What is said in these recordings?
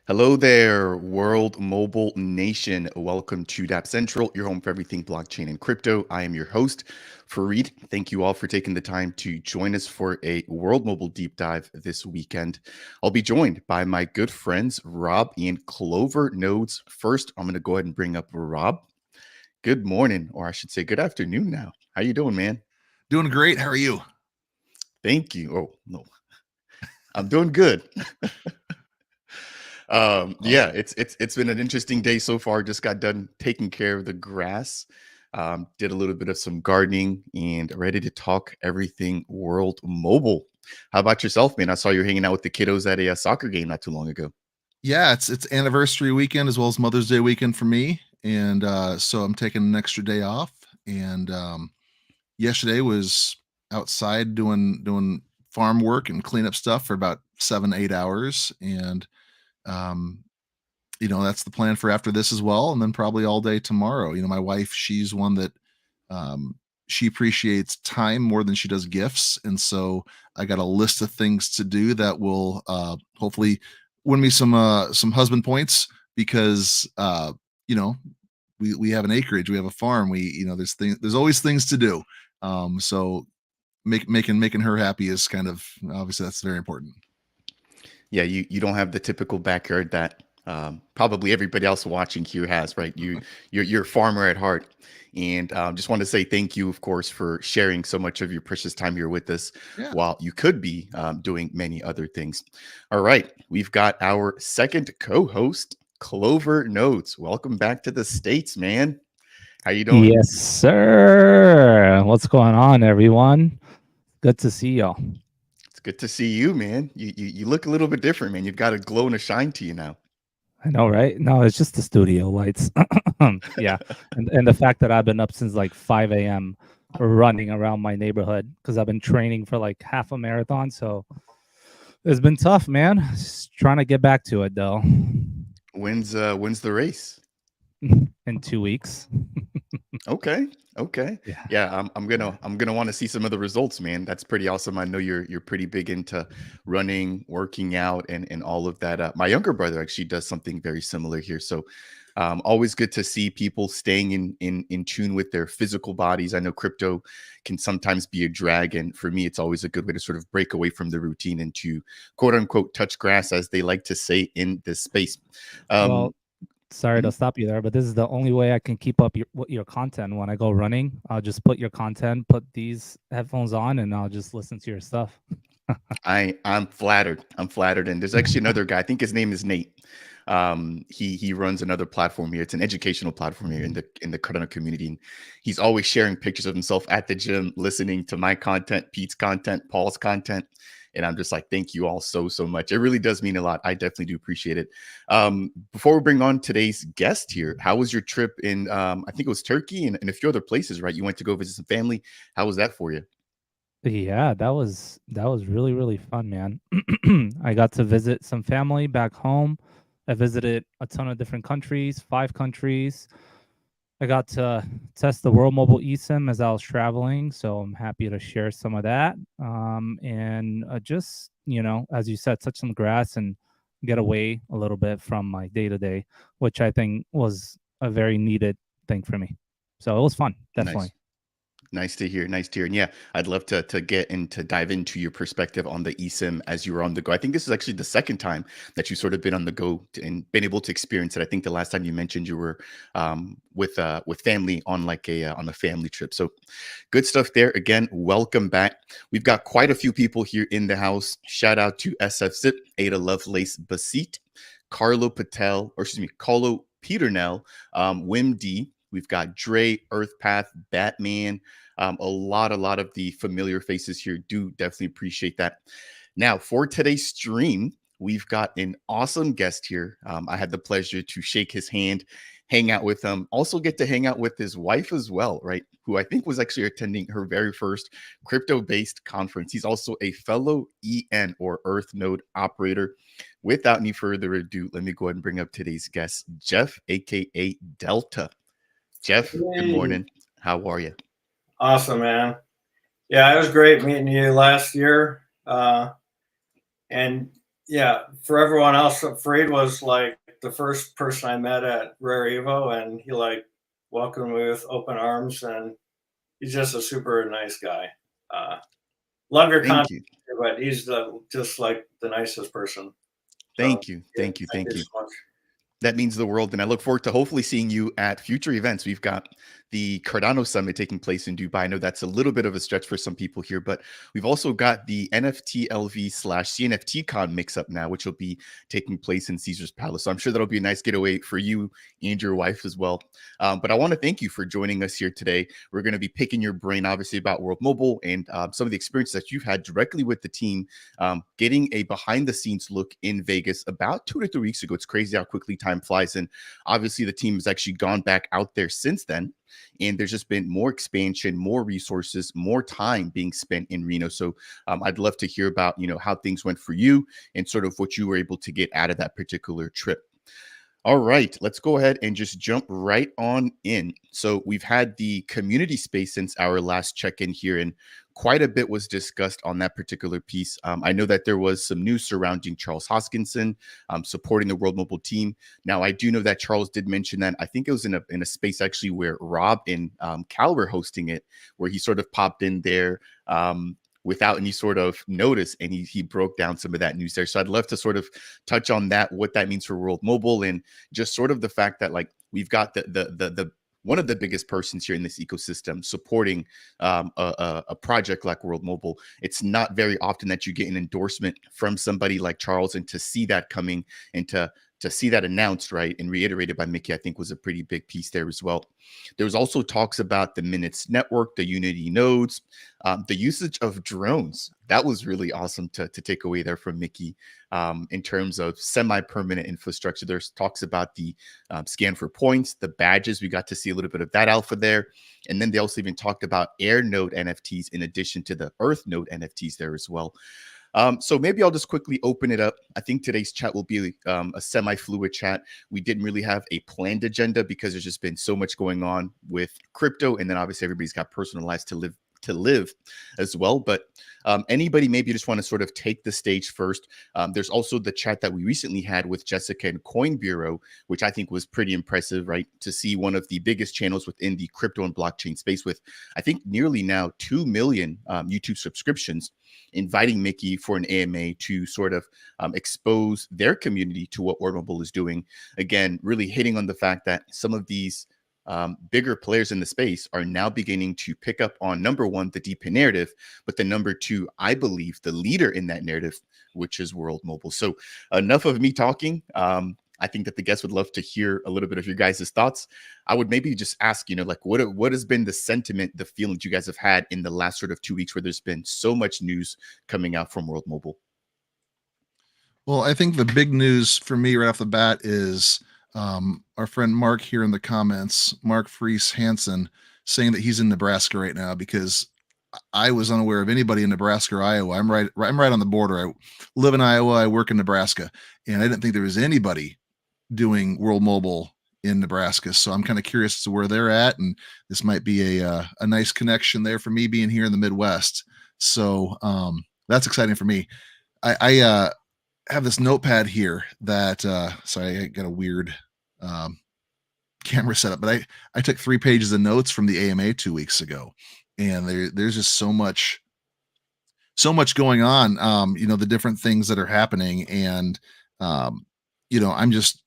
Hello there, World Mobile Nation. Welcome to DApp Central, your home for everything blockchain and crypto. I am your host, Fareed. Thank you all for taking the time to join us for a World Mobile deep dive this weekend. I'll be joined by my good friends, Rob and Clover Nodes. First, I'm going to go ahead and bring up Rob. Good morning, or I should say good afternoon now. How you doing, man? Doing great. How are you? Thank you. Oh, no, I'm doing good. Yeah, Awesome. it's been an interesting day so far. Just got done taking care of the grass. Did a little bit of some gardening and ready to talk everything world mobile. How about yourself, man? I saw you hanging out with the kiddos at a soccer game not too long ago. Yeah, it's anniversary weekend as well as Mother's Day weekend for me, and so I'm taking an extra day off. And yesterday was outside doing farm work and cleanup stuff for about 7 8 hours, and um, that's the plan for after this as well, and then probably all day tomorrow. My wife, she's one that um, she appreciates time more than she does gifts, and so I got a list of things to do that will hopefully win me some husband points because you know we have an acreage, we have a farm, there's always things to do. So making her happy is kind of obviously that's very important. Yeah, you don't have the typical backyard that probably everybody else watching here has, right? You're a farmer at heart, and just want to say thank you, of course, for sharing so much of your precious time here with us, Yeah. while you could be doing many other things. All right, we've got our second co-host, Clover Notes. Welcome back to the States, man. How you doing? Yes, sir. What's going on, everyone? Good to see y'all. It's good to see you, man. You look a little bit different, man. You've got a glow and a shine to you now. I know, right? No, it's just the studio lights. Yeah, and the fact that I've been up since like 5 a.m. running around my neighborhood because I've been training for like half a marathon. So it's been tough, man. Just trying to get back to it though. When's the race? In 2 weeks. Okay. Okay. Yeah. Yeah, I'm gonna want to see some of the results, man. That's pretty awesome. I know you're pretty big into running, working out, and all of that. My younger brother actually does something very similar here. So always good to see people staying in tune with their physical bodies. I know crypto can sometimes be a drag, and for me, it's always a good way to sort of break away from the routine and to quote unquote touch grass, as they like to say in this space. Um, Well, sorry to mhm. stop you there, but this is the only way I can keep up your content when I go running. I'll just put your content, put these headphones on, and I'll just listen to your stuff. I'm flattered. I'm flattered. And there's actually another guy. I think his name is Nate. He runs another platform here. It's an educational platform here in the Cardano community. And he's always sharing pictures of himself at the gym, listening to my content, Pete's content, Paul's content. And I'm just like, thank you all so much. It really does mean a lot. I definitely do appreciate it. Before we bring on today's guest here, how was your trip in I think it was Turkey and a few other places, right? You went to go visit some family. How was that for you? Yeah, that was really fun, man. I got to visit some family back home. I visited a ton of different countries, 5 countries. I got to test the World Mobile eSIM as I was traveling, so I'm happy to share some of that. And just as you said, touch some grass and get away a little bit from my day to day, which I think was a very needed thing for me. So it was fun, Nice. definitely. Nice to hear. Nice to hear. And yeah, I'd love to get and to dive into your perspective on the eSIM as you were on the go. I think this is actually the second time that you sort of been on the go and been able to experience it. I think the last time you mentioned you were with family on like a on a family trip. So good stuff there. Again, welcome back. We've got quite a few people here in the house. Shout out to SF Zip, Ada Lovelace Basit, Carlo Patel, or excuse me, Carlo Peternell, Wim D. We've got Dre, Earthpath, Batman, a lot of the familiar faces here. Do definitely appreciate that. Now, for today's stream, we've got an awesome guest here. I had the pleasure to shake his hand, hang out with him, also get to hang out with his wife as well, right? Who I think was actually attending her very first crypto based conference. He's also a fellow EN or Earth Node operator. Without any further ado, let me go ahead and bring up today's guest, Jeff, aka Delta. Jeff, good Hey, morning. How are you? awesome, man. Yeah, it was great meeting you last year. And yeah, for everyone else, Freed was like the first person I met at Rare Evo, and he like welcomed me with open arms, and he's just a super nice guy. Love your content, Thank you. but he's just like the nicest person. So Thank you. yeah, Thank you. thank Thank you you. so much. That means the world, and I look forward to hopefully seeing you at future events. We've got the Cardano Summit taking place in Dubai. I know that's a little bit of a stretch for some people here, but we've also got the NFTLV/CNFT Con mix-up now, which will be taking place in Caesar's Palace. So I'm sure that'll be a nice getaway for you and your wife as well. But I want to thank you for joining us here today. We're going to be picking your brain, obviously, about World Mobile and some of the experiences that you've had directly with the team, getting a behind-the-scenes look in Vegas about 2 to 3 weeks ago. It's crazy how quickly time flies, and obviously the team has actually gone back out there since then, and there's just been more expansion, more resources, more time being spent in Reno. So I'd love to hear about how things went for you and sort of what you were able to get out of that particular trip. All right, let's go ahead and just jump right on in. So we've had the community space since our last check-in here, and quite a bit was discussed on that particular piece. I know that there was some news surrounding Charles Hoskinson supporting the World Mobile team. Now, I do know that Charles did mention that. I think it was in a space actually where Rob and Cal were hosting it, where he sort of popped in there without any sort of notice, and he broke down some of that news there. So I'd love to sort of touch on that, what that means for World Mobile, and just sort of the fact that like we've got the one of the biggest persons here in this ecosystem supporting a project like World Mobile. It's not very often that you get an endorsement from somebody like Charles, and to see that coming and to see that announced, right, and reiterated by Mickey, I think was a pretty big piece there as well. There was also talks about the Minutes network, the Unity nodes, the usage of drones. That was really awesome to take away there from Mickey in terms of semi-permanent infrastructure. There's talks about the scan for points, the badges. We got to see a little bit of that alpha there. And then they also even talked about Air node NFTs in addition to the Earth node NFTs there as well. So maybe I'll just quickly open it up. I think today's chat will be a semi-fluid chat. We didn't really have a planned agenda because there's just been so much going on with crypto, and then obviously everybody's got personal lives to live as well. But anybody maybe just want to sort of take the stage first. There's also the chat that we recently had with Jessica and Coin Bureau, which I think was pretty impressive, right? To see one of the biggest channels within the crypto and blockchain space with, I think, nearly now 2 million YouTube subscriptions, inviting Mickey for an AMA to sort of expose their community to what World Mobile is doing. Again, really hitting on the fact that some of these bigger players in the space are now beginning to pick up on, number one, the DePIN narrative, but then number two, I believe the leader in that narrative, which is World Mobile. So enough of me talking. I think that the guests would love to hear a little bit of your guys' thoughts. I would maybe just ask, like what has been the sentiment, the feelings you guys have had in the last sort of 2 weeks where there's been so much news coming out from World Mobile? Well, I think the big news for me right off the bat is our friend Mark here in the comments, Mark Fries Hansen, saying that he's in Nebraska right now, because I was unaware of anybody in Nebraska or Iowa. I'm right on the border. I live in Iowa. I work in Nebraska, and I didn't think there was anybody doing World Mobile in Nebraska. So I'm kind of curious as to where they're at, and this might be a nice connection there for me being here in the Midwest. So that's exciting for me. I have this notepad here that sorry, I got a weird camera setup, but I took 3 pages of notes from the AMA 2 weeks ago, and there's just so much going on, the different things that are happening, and I'm just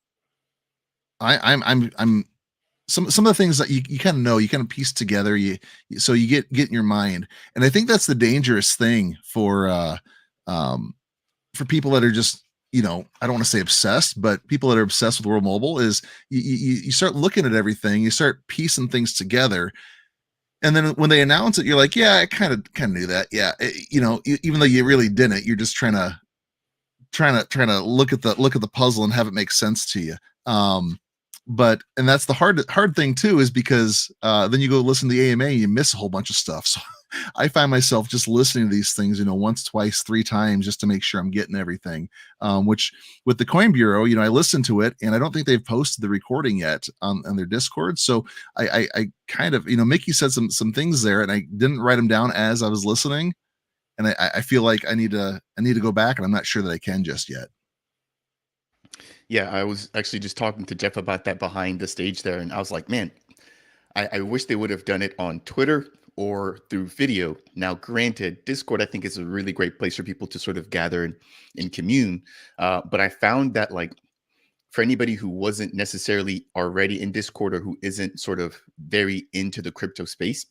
I'm some of the things that you kind of know, you kind of piece together, so you get in your mind. And I think that's the dangerous thing for people that are just, I don't want to say obsessed, but people that are obsessed with World Mobile, is you start looking at everything, you start piecing things together, and then when they announce it, you're like, yeah, I kind of knew that. Yeah, even though you really didn't, you're just trying to look at the puzzle and have it make sense to you. And that's the hard thing too, is because then you go listen to the AMA and you miss a whole bunch of stuff. So I find myself just listening to these things, once, twice, 3 times, just to make sure I'm getting everything. Which with the Coin Bureau, I listened to it, and I don't think they've posted the recording yet on their Discord. So I kind of, Mickey said some things there, and I didn't write them down as I was listening. and I feel like I need to go back, and I'm not sure that I can just yet. Yeah, I was actually just talking to Jeff about that behind the stage there, and I was like, man, I wish they would have done it on Twitter or through video. Now, granted, Discord I think is a really great place for people to sort of gather and commune. But I found that like for anybody who wasn't necessarily already in Discord or who isn't sort of very into the crypto space,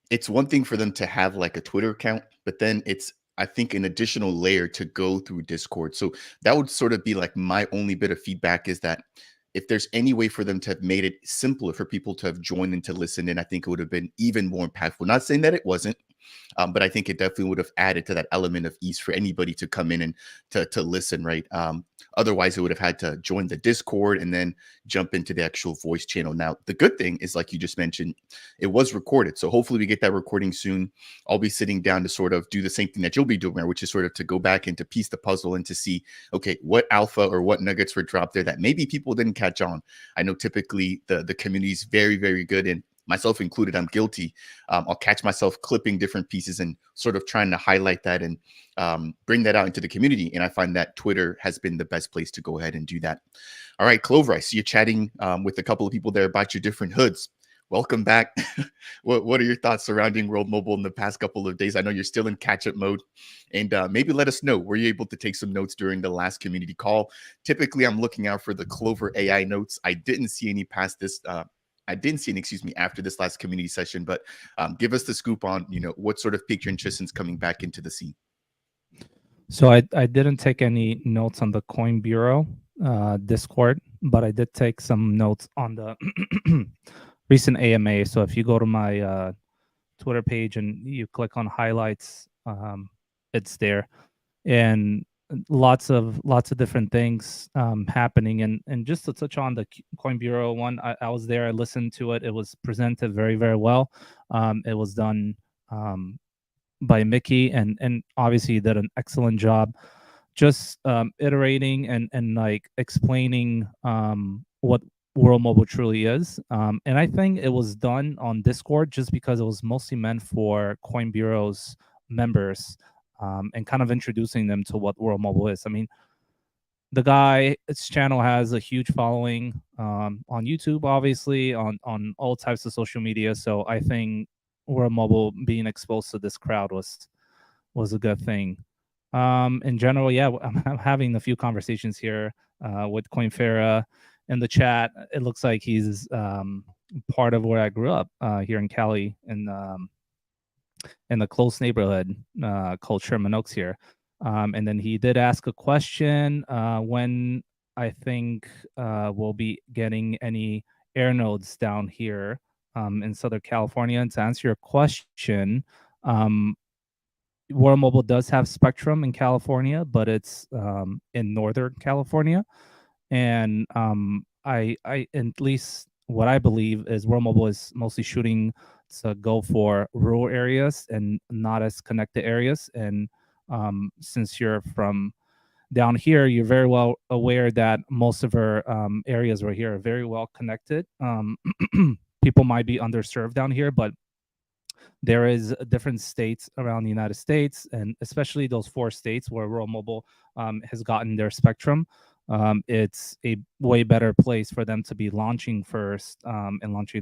it's one thing for them to have like a Twitter account, but then it's I think an additional layer to go through Discord. So that would sort of be like my only bit of feedback is that if there's any way for them to have made it simpler for people to have joined and to listen in, I think it would have been even more impactful. Not saying that it wasn't, but I think it definitely would have added to that element of ease for anybody to come in and to listen, right? Otherwise, it would have had to join the Discord and then jump into the actual voice channel. Now, the good thing is, like you just mentioned, it was recorded. So hopefully we get that recording soon. I'll be sitting down to sort of do the same thing that you'll be doing, which is sort of to go back and to piece the puzzle and to see, okay, what alpha or what nuggets were dropped there that maybe people didn't catch on. I know typically the community is very, very good, and myself included, I'm guilty. I'll catch myself clipping different pieces and sort of trying to highlight that and bring that out into the community. And I find that Twitter has been the best place to go ahead and do that. All right, Clover, I see you chatting with a couple of people there about your different hoods. Welcome back. What are your thoughts surrounding World Mobile in the past couple of days? I know you're still in catch-up mode, and maybe let us know. Were you able to take some notes during the last community call? Typically, I'm looking out for the Clover AI notes. I didn't see any past this. I didn't see any, excuse me, after this last community session, but give us the scoop on, what sort of piqued your interest since coming back into the scene. So I didn't take any notes on the Coin Bureau Discord, but I did take some notes on the recent AMA. So if you go to my Twitter page and you click on highlights, it's there, and lots of different things happening. And just to touch on the Coin Bureau one, I was there. I listened to it. It was presented very, very well. It was done by Mickey, and obviously did an excellent job just iterating and like explaining what World Mobile truly is. And I think it was done on Discord just because it was mostly meant for Coin Bureau's members, and kind of introducing them to what World Mobile is. I mean, the guy, its channel has a huge following on YouTube, obviously, on all types of social media. So I think World Mobile being exposed to this crowd was a good thing. In general, yeah, I'm having a few conversations here with Coinfera in the chat. It looks like he's part of where I grew up here in Cali, in the close neighborhood called Sherman Oaks here. And then he did ask a question when I think we'll be getting any air nodes down here in Southern California. And to answer your question, World Mobile does have spectrum in California, but it's in Northern California. And I at least what I believe is World Mobile is mostly shooting to go for rural areas and not as connected areas. And since you're from down here, you're very well aware that most of our areas right here are very well connected. People might be underserved down here, but there is different states around the United States, and especially those 4 states where World Mobile has gotten their spectrum. It's a way better place for them to be launching first and launching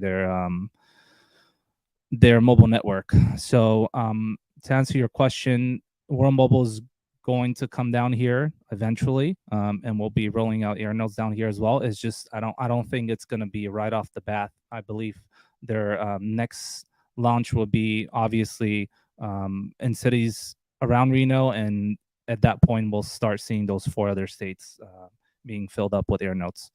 their mobile network. So to answer your question, World Mobile is going to come down here eventually, and we'll be rolling out air nodes down here as well. It's just I don't think it's going to be right off the bat. I believe their next launch will be obviously in cities around Reno, and at that point we'll start seeing those 4 other states being filled up with air nodes.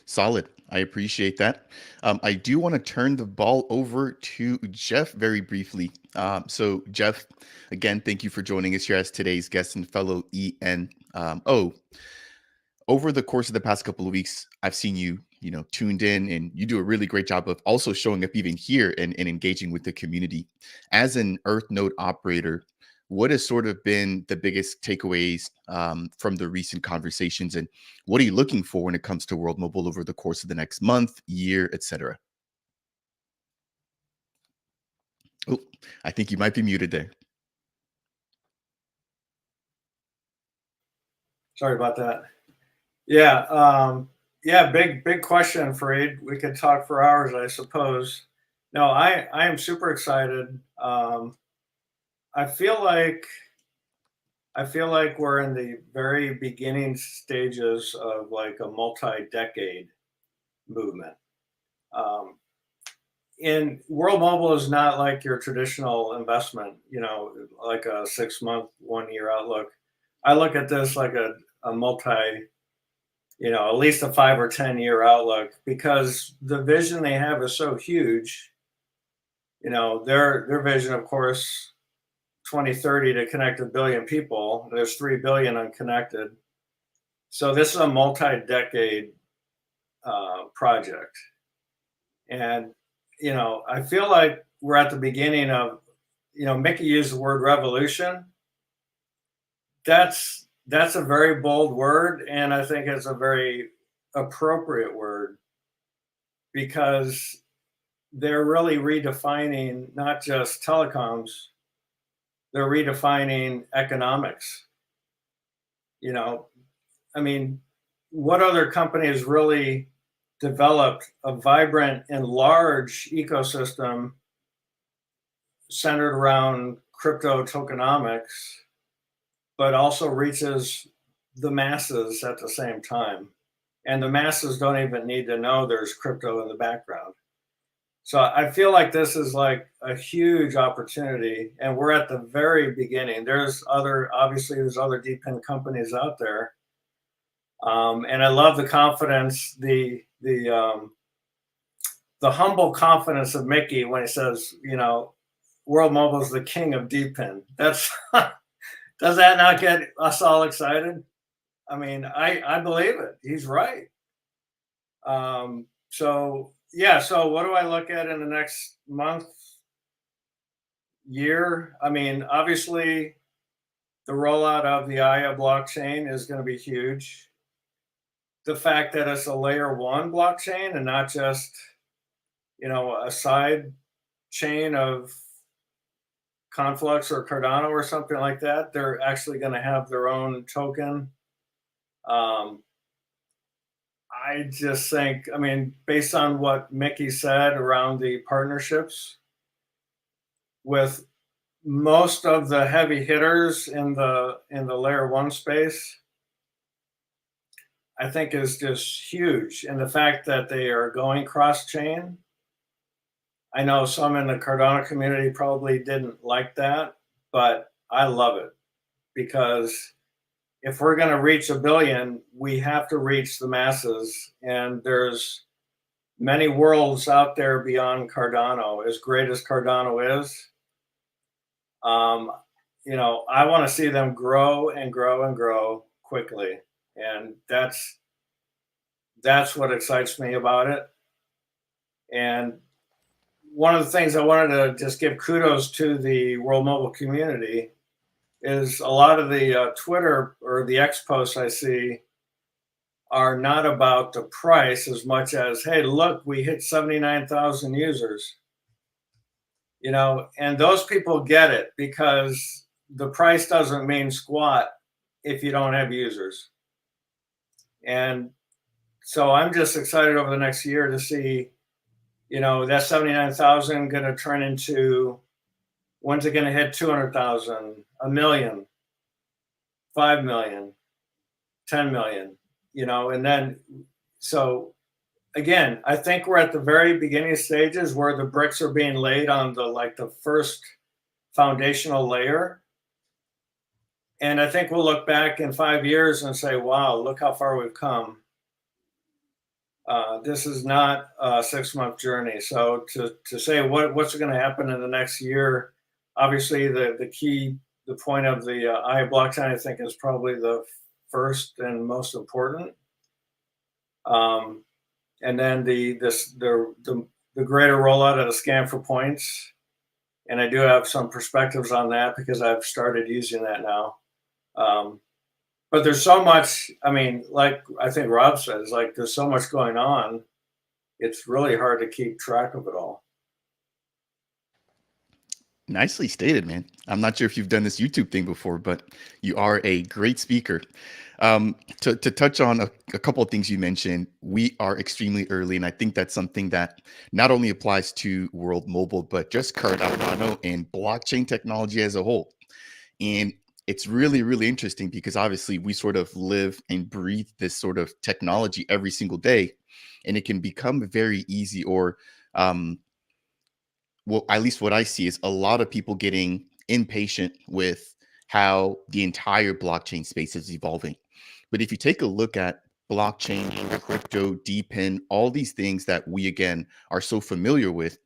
Solid. I appreciate that. I do want to turn the ball over to Jeff very briefly. So Jeff, again, thank you for joining us here as today's guest and fellow ENO. Over the course of the past couple of weeks, I've seen you, tuned in, and you do a really great job of also showing up even here and engaging with the community. As an Earth node operator, what has sort of been the biggest takeaways from the recent conversations, and what are you looking for when it comes to World Mobile over the course of the next month, year, etc.? Oh, I think you might be muted there. Sorry about that. Yeah, big question, Fareed. We could talk for hours, I suppose. No, I am super excited. I feel like we're in the very beginning stages of like a multi-decade movement. Um, in World Mobile is not like your traditional investment, like a 6 month, 1 year outlook. I look at this like a multi, at least a 5 or 10 year outlook, because the vision they have is so huge. Their vision, of course, 2030 to connect 1 billion people. There's 3 billion unconnected. So this is a multi-decade project. And, I feel like we're at the beginning of, Mickey used the word revolution. That's a very bold word. And I think it's a very appropriate word, because they're really redefining not just telecoms, they're redefining economics. I mean, what other company has really developed a vibrant and large ecosystem centered around crypto tokenomics, but also reaches the masses at the same time? And the masses don't even need to know there's crypto in the background. So I feel like this is like a huge opportunity, and we're at the very beginning. Obviously there's other DePIN companies out there. And I love the confidence, the humble confidence of Mickey when he says, World Mobile is the king of DePIN. Does that not get us all excited? I mean, I believe it. He's right. So what do I look at in the next month, year? I mean, obviously the rollout of the Aya blockchain is going to be huge. The fact that it's a layer one blockchain and not just, a side chain of Conflux or Cardano or something like that. They're actually going to have their own token. I just think, I mean, based on what Mickey said around the partnerships with most of the heavy hitters in the layer one space, I think is just huge. And the fact that they are going cross chain, I know some in the Cardano community probably didn't like that, but I love it, because if we're going to reach 1 billion, we have to reach the masses. And there's many worlds out there beyond Cardano, as great as Cardano is. I want to see them grow and grow and grow quickly. And that's what excites me about it. And one of the things I wanted to just give kudos to the World Mobile community is a lot of the Twitter or the X posts I see are not about the price as much as, hey, look, we hit 79,000 users. And those people get it, because the price doesn't mean squat if you don't have users. And so I'm just excited over the next year to see, that 79,000 going to turn into, when's it going to hit 200,000, 1 million, 5 million, 10 million, and then, so again, I think we're at the very beginning stages where the bricks are being laid on the first foundational layer. And I think we'll look back in 5 years and say, wow, look how far we've come. This is not a 6-month journey. So to say what's going to happen in the next year, obviously the point of the Aya blockchain, I think, is probably the first and most important. And then the greater rollout of the scan for points. And I do have some perspectives on that because I've started using that now. But there's so much, I mean, like I think Rob says, like there's so much going on. It's really hard to keep track of it all. Nicely stated, man. I'm not sure if you've done this YouTube thing before, but you are a great speaker. To touch on a couple of things you mentioned, we are extremely early, and I think that's something that not only applies to World Mobile, but just Cardano and blockchain technology as a whole. And it's really, really interesting because obviously we sort of live and breathe this sort of technology every single day, and it can become very easy or um, well, at least what I see is a lot of people getting impatient with how the entire blockchain space is evolving. But if you take a look at blockchain, crypto, DePIN, all these things that we again are so familiar with,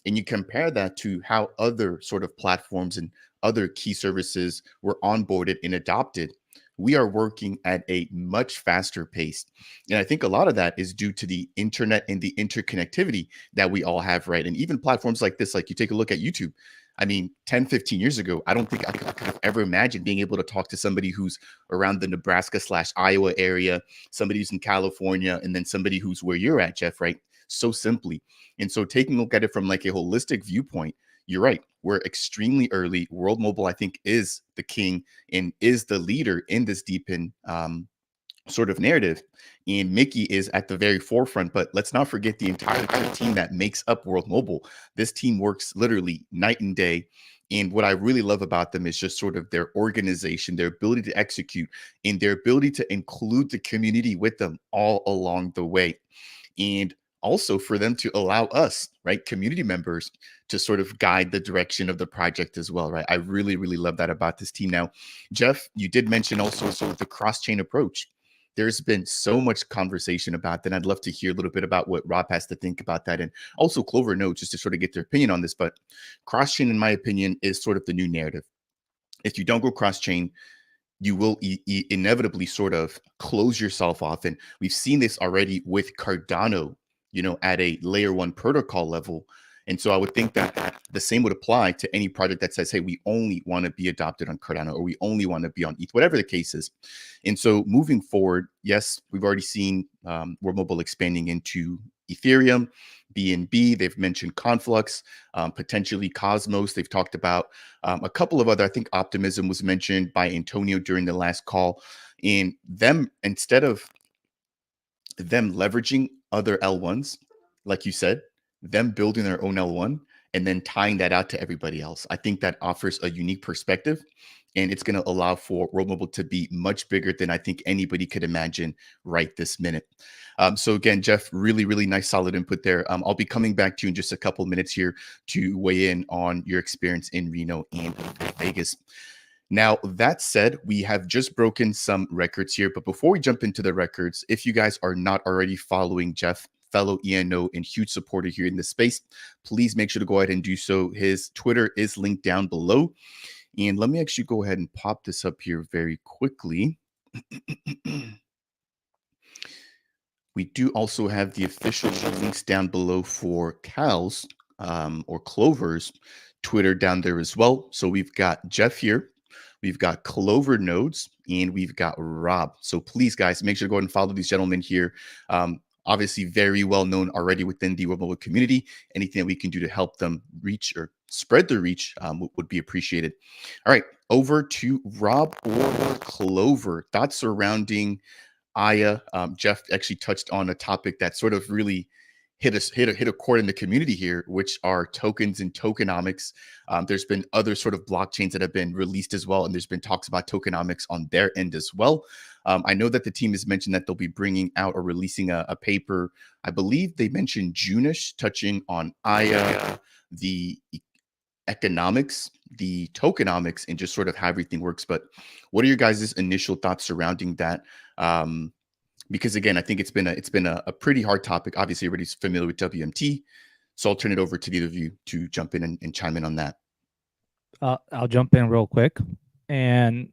and you compare that to how other sort of platforms and other key services were onboarded and adopted, we are working at a much faster pace. And I think a lot of that is due to the internet and the interconnectivity that we all have, right? And even platforms like this, like you take a look at YouTube. I mean, 10, 15 years ago, I don't think I could have ever imagined being able to talk to somebody who's around the Nebraska/Iowa area, somebody who's in California, and then somebody who's where you're at, Jeff, right? So simply. And so taking a look at it from like a holistic viewpoint, you're right. We're extremely early. World Mobile, I think, is the king and is the leader in this DePIN sort of narrative. And Mickey is at the very forefront. But let's not forget the entire team that makes up World Mobile. This team works literally night and day. And what I really love about them is just sort of their organization, their ability to execute, and their ability to include the community with them all along the way. And also for them to allow us, right, community members to sort of guide the direction of the project as well, right? I really, really love that about this team. Now, Jeff, you did mention also sort of the cross-chain approach. There's been so much conversation about that. I'd love to hear a little bit about what Rob has to think about that, and also Clover Note, just to sort of get their opinion on this. But cross-chain, in my opinion, is sort of the new narrative. If you don't go cross-chain, you will inevitably sort of close yourself off. And we've seen this already with Cardano, at a layer one protocol level. And so I would think that the same would apply to any project that says, hey, we only want to be adopted on Cardano or we only want to be on ETH, whatever the case is. And so moving forward, yes, we've already seen World Mobile expanding into Ethereum, BNB. They've mentioned Conflux, potentially Cosmos. They've talked about a couple of other, I think Optimism was mentioned by Antonio during the last call. And them, instead of them leveraging other L1s, like you said, them building their own L1 and then tying that out to everybody else. I think that offers a unique perspective, and it's going to allow for World Mobile to be much bigger than I think anybody could imagine right this minute. So again, Jeff, really, really nice, solid input there. I'll be coming back to you in just a couple minutes here to weigh in on your experience in Reno and Vegas. Now, that said, we have just broken some records here. But before we jump into the records, if you guys are not already following Jeff, fellow ENO and huge supporter here in this space, please make sure to go ahead and do so. His Twitter is linked down below. And let me actually go ahead and pop this up here very quickly. We do also have the official links down below for Cal's or Clover's Twitter down there as well. So we've got Jeff here. We've got Clover Nodes, and we've got Rob. So please, guys, make sure to go ahead and follow these gentlemen here. Obviously, very well known already within the World Mobile community. Anything that we can do to help them reach or spread their reach would be appreciated. All right, over to Rob or Clover. Thoughts surrounding Aya. Jeff actually touched on a topic that sort of really hit a chord in the community here, which are tokens and tokenomics. There's been other sort of blockchains that have been released as well, and there's been talks about tokenomics on their end as well. I know that the team has mentioned that they'll be bringing out or releasing a paper. I believe they mentioned June-ish, touching on Aya, the economics, the tokenomics, and just sort of how everything works. But what are your guys' initial thoughts surrounding that? Because again, I think it's been a pretty hard topic. Obviously, everybody's familiar with WMT, so I'll turn it over to the other of you to jump in and chime in on that. I'll jump in real quick. And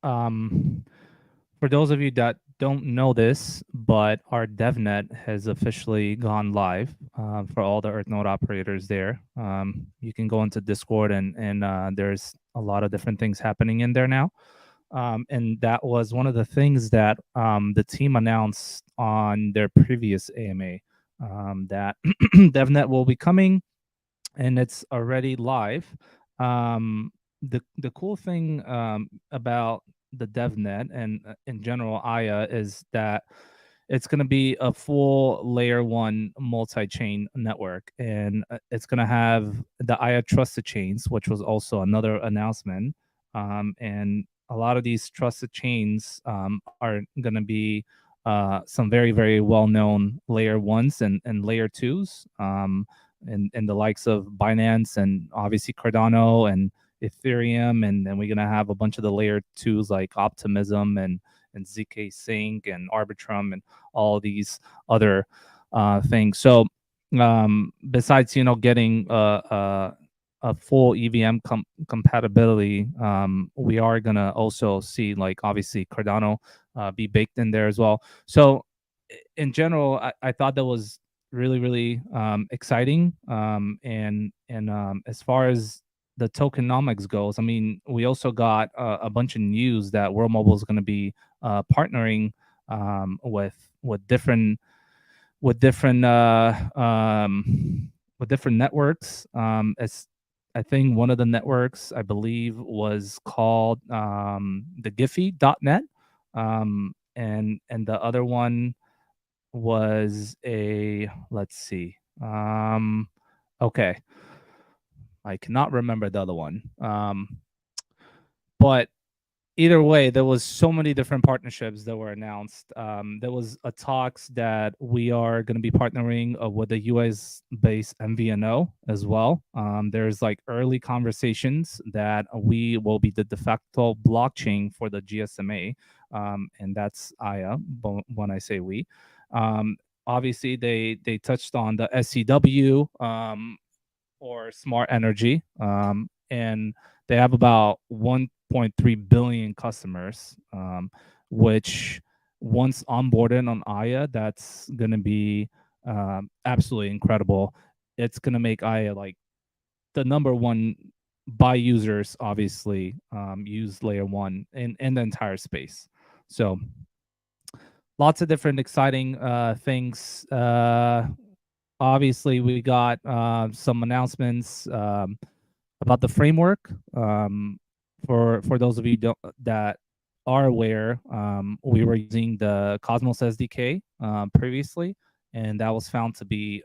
for those of you that don't know this, but our DevNet has officially gone live for all the Earth node operators there. You can go into Discord and there's a lot of different things happening in there now. And that was one of the things that the team announced on their previous AMA, that DevNet will be coming, and it's already live. The cool thing about the DevNet and in general Aya is that it's going to be a full layer one multi-chain network, and it's going to have the Aya trusted chains, which was also another announcement. And a lot of these trusted chains are going to be some very very well known layer ones and layer twos. And the likes of Binance and obviously Cardano and Ethereum, and then we're gonna have a bunch of the layer twos like Optimism and ZK Sync and Arbitrum and all these other things. So besides getting a full EVM compatibility, we are gonna also see like obviously Cardano be baked in there as well. So in general, I thought that was really really exciting. And as far as the tokenomics goes, I mean, we also got a bunch of news that World Mobile is going to be partnering with different with different with different networks. As I think one of the networks I believe was called the Giphy.net, and the other one was a, let's see, okay, I cannot remember the other one. But either way, there was so many different partnerships that were announced. There was a talks that we are going to be partnering with a US based MVNO as well. There's like early conversations that we will be the de facto blockchain for the GSMA, and that's Aya. When I say we, obviously they touched on the SCW, or smart energy, and they have about 1.3 billion customers, which once onboarded on Aya, that's going to be absolutely incredible. It's going to make Aya like the number one by users, obviously, use layer one in the entire space. So lots of different exciting things. Obviously, we got some announcements about the framework. For those of you that are aware, we were using the Cosmos SDK previously, and that was found to be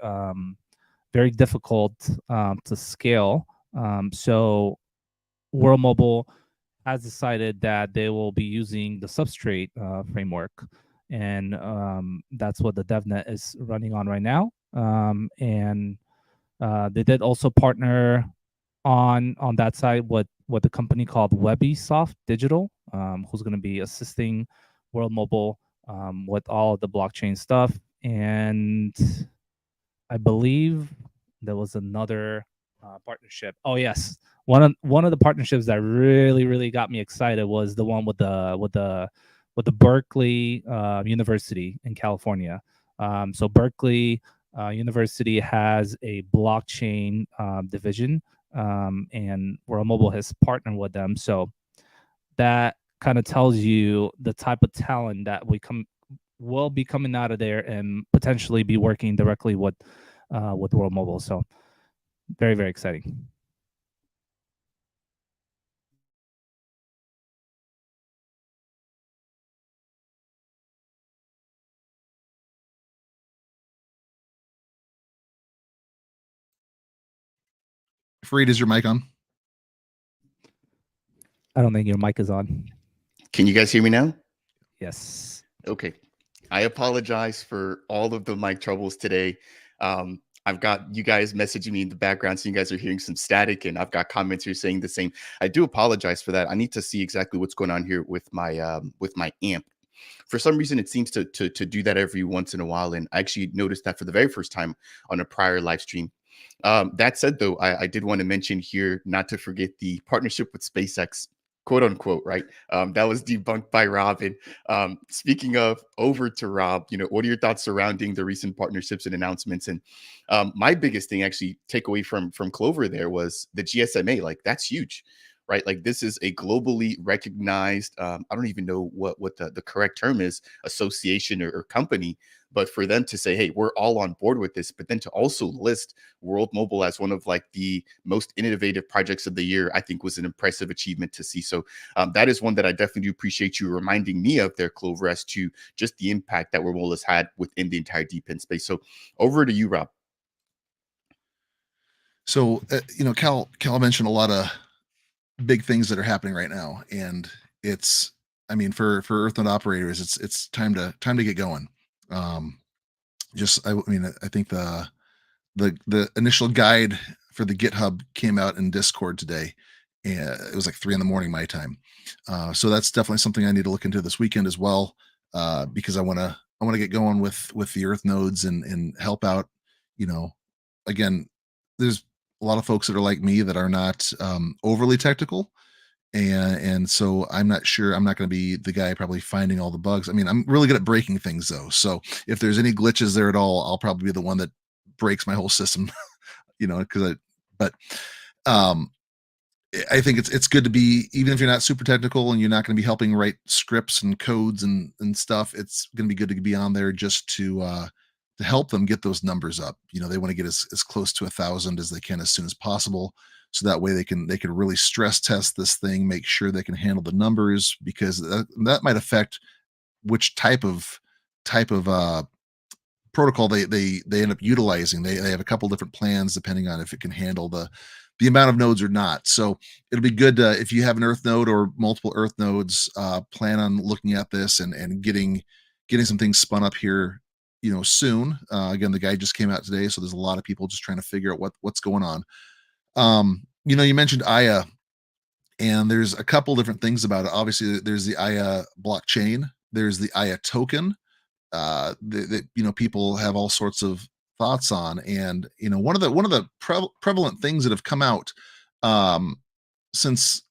very difficult to scale. So World Mobile has decided that they will be using the Substrate framework, and that's what the DevNet is running on right now. And they did also partner on that side with a company called Webisoft Digital, who's going to be assisting World Mobile with all of the blockchain stuff. And I believe there was another partnership. Oh yes, one of the partnerships that really really got me excited was the one with the Berkeley University in California. So Berkeley University has a blockchain division, and World Mobile has partnered with them. So that kind of tells you the type of talent that will be coming out of there and potentially be working directly with World Mobile. So very very exciting. Fareed, is your mic on? I don't think your mic is on. Can you guys hear me now? Yes. Okay. I apologize for all of the mic troubles today. I've got you guys messaging me in the background, so you guys are hearing some static, and I've got comments here saying the same. I do apologize for that. I need to see exactly what's going on here with my amp. For some reason, it seems to do that every once in a while, and I actually noticed that for the very first time on a prior live stream. That said, though, I did want to mention here not to forget the partnership with SpaceX, quote unquote, right? That was debunked by Rob. And speaking of, over to Rob, what are your thoughts surrounding the recent partnerships and announcements? And my biggest thing, actually, take away from Clover there was the GSMA. Like, that's huge, right? Like, this is a globally recognized, I don't even know what the correct term is, association or company but for them to say, hey, we're all on board with this, but then to also list World Mobile as one of like the most innovative projects of the year, I think was an impressive achievement to see. So that is one that I definitely do appreciate you reminding me of there, Clover, as to just the impact that World Mobile has had within the entire DePIN space. So over to you, Rob. So, Cal mentioned a lot of big things that are happening right now, and it's, I mean, for EarthNode operators, it's time to get going. I think the initial guide for the GitHub came out in Discord today, and it was like 3 a.m. my time. So that's definitely something I need to look into this weekend as well, because I want to get going with the Earth nodes and help out. Again, there's a lot of folks that are like me that are not overly technical, and so I'm not going to be the guy probably finding all the bugs. I mean, I'm really good at breaking things though, so if there's any glitches there at all, I'll probably be the one that breaks my whole system. But I think it's good to be, even if you're not super technical and you're not going to be helping write scripts and codes and stuff, it's going to be good to be on there just to help them get those numbers up. They want to get as close to 1,000 as they can as soon as possible, so that way they can really stress test this thing, make sure they can handle the numbers, because that might affect which type of protocol they end up utilizing. They have a couple different plans depending on if it can handle the amount of nodes or not. So it'll be good if you have an Earth node or multiple Earth nodes, plan on looking at this and getting some things spun up here, soon. Again, the guide just came out today, so there's a lot of people just trying to figure out what's going on. You mentioned Aya, and there's a couple different things about it. Obviously, there's the Aya blockchain, there's the Aya token, that people have all sorts of thoughts on. And one of the prevalent things that have come out since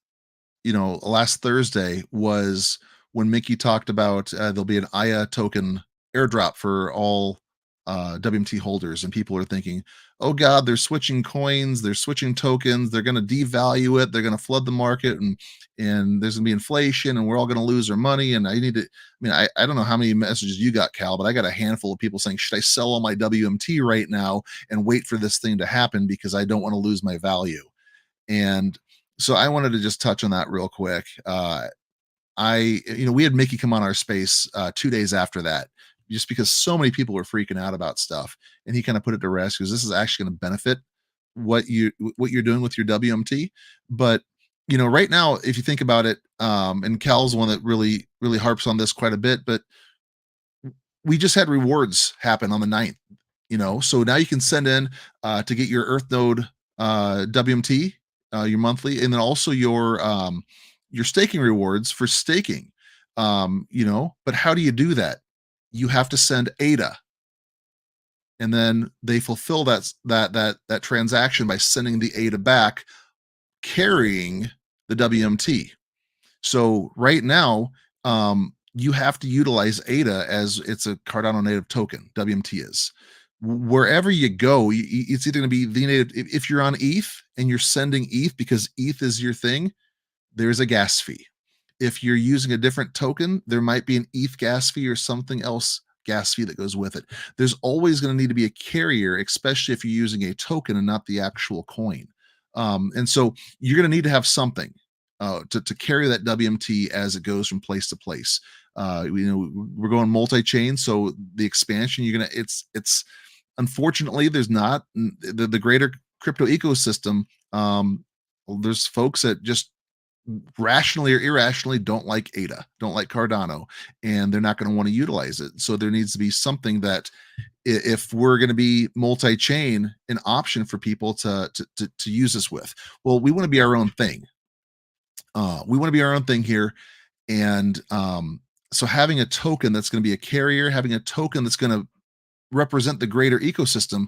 last Thursday was when Mickey talked about there'll be an Aya token airdrop for all WMT holders, and people are thinking, oh God, they're switching coins, they're switching tokens, they're going to devalue it, they're going to flood the market, and there's going to be inflation, and we're all going to lose our money. And I don't know how many messages you got, Cal, but I got a handful of people saying, should I sell all my WMT right now and wait for this thing to happen because I don't want to lose my value? And so I wanted to just touch on that real quick. We had Mickey come on our space 2 days after that, just because so many people were freaking out about stuff, and he kind of put it to rest, because this is actually going to benefit what you're doing with your WMT. But right now, if you think about it, and Cal's one that really harps on this quite a bit, but we just had rewards happen on the 9th, so now you can send in to get your Earth node WMT, your monthly, and then also your staking rewards for staking. But how do you do that? You have to send ADA, and then they fulfill that transaction by sending the ADA back, carrying the WMT. So right now, you have to utilize ADA as it's a Cardano native token. WMT is. Wherever you go, it's either going to be the native. If you're on ETH and you're sending ETH because ETH is your thing, there's a gas fee. If you're using a different token, there might be an ETH gas fee or something else gas fee that goes with it. There's always going to need to be a carrier, especially if you're using a token and not the actual coin. And so you're going to need to have something to carry that WMT as it goes from place to place. We're going multi-chain, so the expansion it's unfortunately there's not the greater crypto ecosystem. There's folks that just rationally or irrationally don't like ADA, don't like Cardano, and they're not going to want to utilize it. So there needs to be something that, if we're going to be multi-chain, an option for people to use this with. Well, we want to be our own thing. We want to be our own thing here, and so having a token that's going to be a carrier, having a token that's going to represent the greater ecosystem,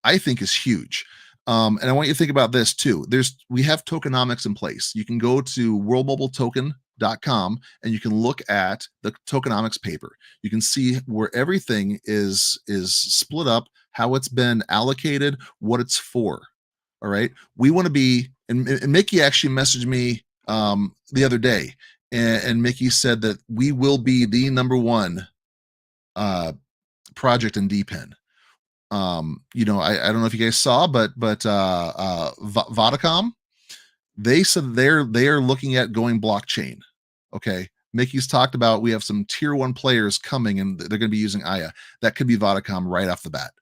I think is huge. And I want you to think about this too. We have tokenomics in place. You can go to worldmobiletoken.com and you can look at the tokenomics paper. You can see where everything is split up, how it's been allocated, what it's for. All right. We want to be, and Mickey actually messaged me the other day, and Mickey said that we will be the number one project in DePIN. You know, I don't know if you guys saw, but Vodacom, they said they are looking at going blockchain. Okay. Mickey's talked about we have some tier 1 players coming and they're going to be using Aya. That could be Vodacom right off the bat.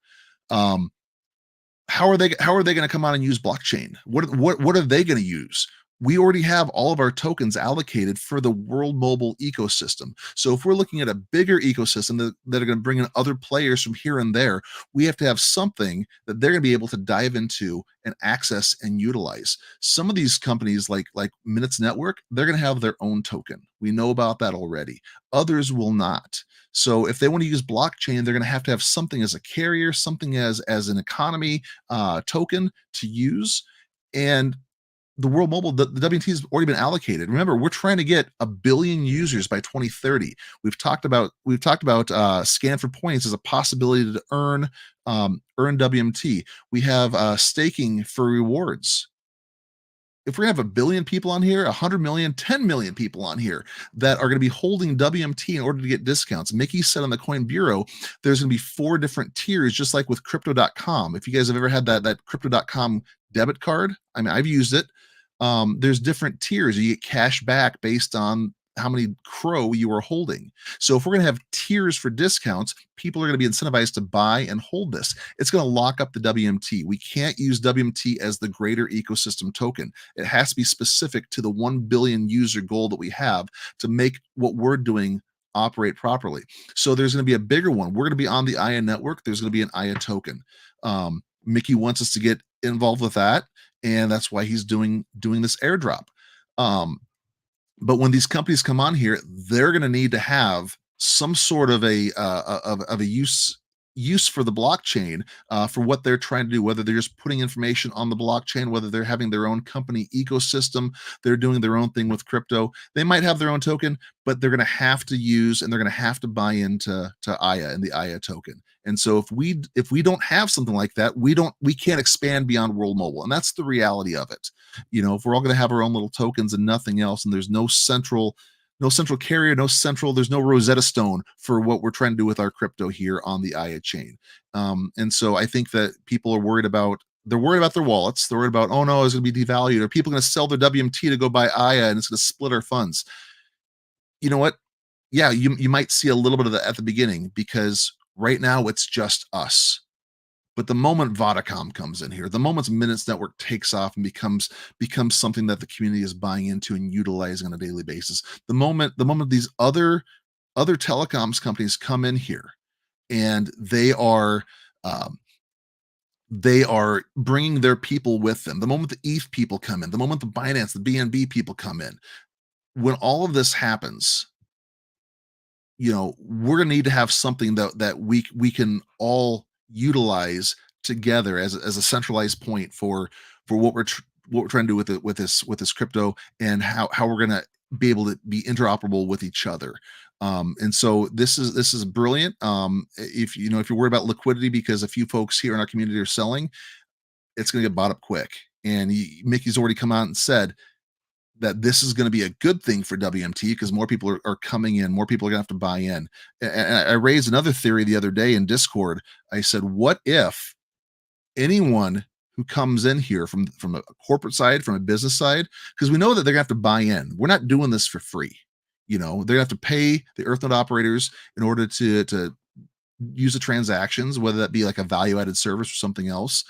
How are they going to come on and use blockchain? What are they going to use? We already have all of our tokens allocated for the World Mobile ecosystem. So if we're looking at a bigger ecosystem that are going to bring in other players from here and there, we have to have something that they're going to be able to dive into and access and utilize. Some of these companies like Minutes Network, they're going to have their own token. We know about that already. Others will not. So if they want to use blockchain, they're going to have something as a carrier, something as an economy token to use. And the World Mobile, the WT has already been allocated. Remember, we're trying to get 1 billion users by 2030. We've talked about scan for points as a possibility to earn WMT. We have staking for rewards. If we're gonna have 1 billion people on here, 100 million, 10 million people on here that are gonna be holding WMT in order to get discounts. Mickey said on the Coin Bureau, there's gonna be 4 different tiers, just like with crypto.com. If you guys have ever had that crypto.com debit card, I mean, I've used it. There's different tiers. You get cash back based on how many crow you are holding. So if we're going to have tiers for discounts, people are going to be incentivized to buy and hold this. It's going to lock up the WMT. We can't use WMT as the greater ecosystem token. It has to be specific to the 1 billion user goal that we have to make what we're doing operate properly. So there's going to be a bigger one. We're going to be on the Aya network. There's going to be an Aya token. Mickey wants us to get involved with that, and that's why he's doing this airdrop. But when these companies come on here, they're going to need to have some sort of a use for the blockchain for what they're trying to do, whether they're just putting information on the blockchain, whether they're having their own company ecosystem, they're doing their own thing with crypto. They might have their own token, but they're going to have to use and they're going to have to buy into Aya and the Aya token. And so if we don't have something like that, we can't expand beyond World Mobile. And that's the reality of it. You know, if we're all going to have our own little tokens and nothing else, and there's no central carrier, there's no Rosetta Stone for what we're trying to do with our crypto here on the Aya chain. And so I think that people are worried about their wallets. They're worried about, oh no, it's going to be devalued. Are people going to sell their WMT to go buy Aya and it's going to split our funds? You know what? Yeah, you might see a little bit of that at the beginning because right now it's just us. But the moment Vodacom comes in here, the moment Minutes Network takes off and becomes something that the community is buying into and utilizing on a daily basis, the moment these other telecoms companies come in here and they are bringing their people with them, the moment the ETH people come in, the moment the Binance, the BNB people come in, when all of this happens, you know, we're going to need to have something that we can all utilize together as a centralized point for what we're trying to do with this crypto and how we're going to be able to be interoperable with each other. And so this is brilliant. If you're worried about liquidity because a few folks here in our community are selling, it's going to get bought up quick. And Mickey's already come out and said that this is going to be a good thing for WMT because more people are coming in, more people are going to have to buy in. And I raised another theory the other day in Discord. I said, what if anyone who comes in here from a corporate side, from a business side, because we know that they're going to have to buy in. We're not doing this for free. You know, they're going to have to pay the EarthNode operators in order to use the transactions, whether that be like a value-added service or something else.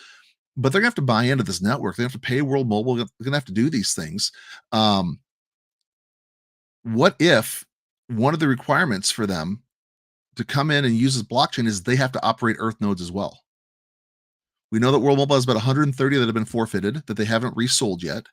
But they're gonna have to buy into this network. They have to pay World Mobile. They're gonna have to do these things. What if one of the requirements for them to come in and use this blockchain is they have to operate Earth nodes as well? We know that World Mobile has about 130 that have been forfeited that they haven't resold yet.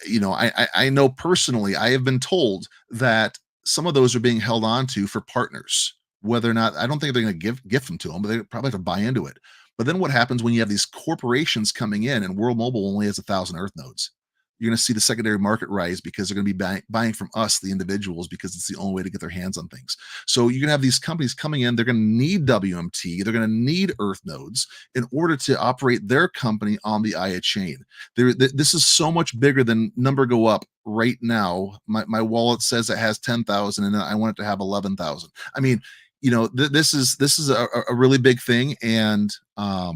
You know, I know personally, I have been told that some of those are being held on to for partners. Whether or not, I don't think they're going to gift them to them, but they probably have to buy into it. But then what happens when you have these corporations coming in and World Mobile only has 1,000 Earth nodes? You're going to see the secondary market rise because they're going to be buying from us, the individuals, because it's the only way to get their hands on things. So you're going to have these companies coming in. They're going to need WMT. They're going to need Earth nodes in order to operate their company on the Aya chain. This is so much bigger than number go up right now. My wallet says it has 10,000 and I want it to have 11,000. I mean, you know, this is a really big thing, and I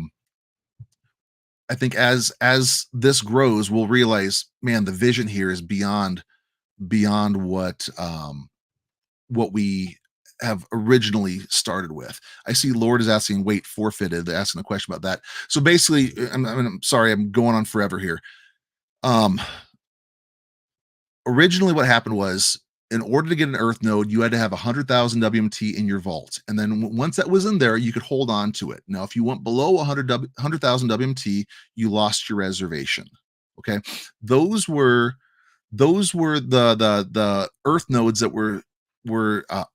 think as this grows, we'll realize, man, the vision here is beyond what we have originally started with. I see Lord is asking, wait, forfeited. They're asking a question about that. So basically, I'm sorry, I'm going on forever here. Originally what happened was, in order to get an earth node, you had to have 100,000 WMT in your vault. And then once that was in there, you could hold on to it. Now, if you went below 100,000 WMT, you lost your reservation. Okay. Those were the earth nodes that were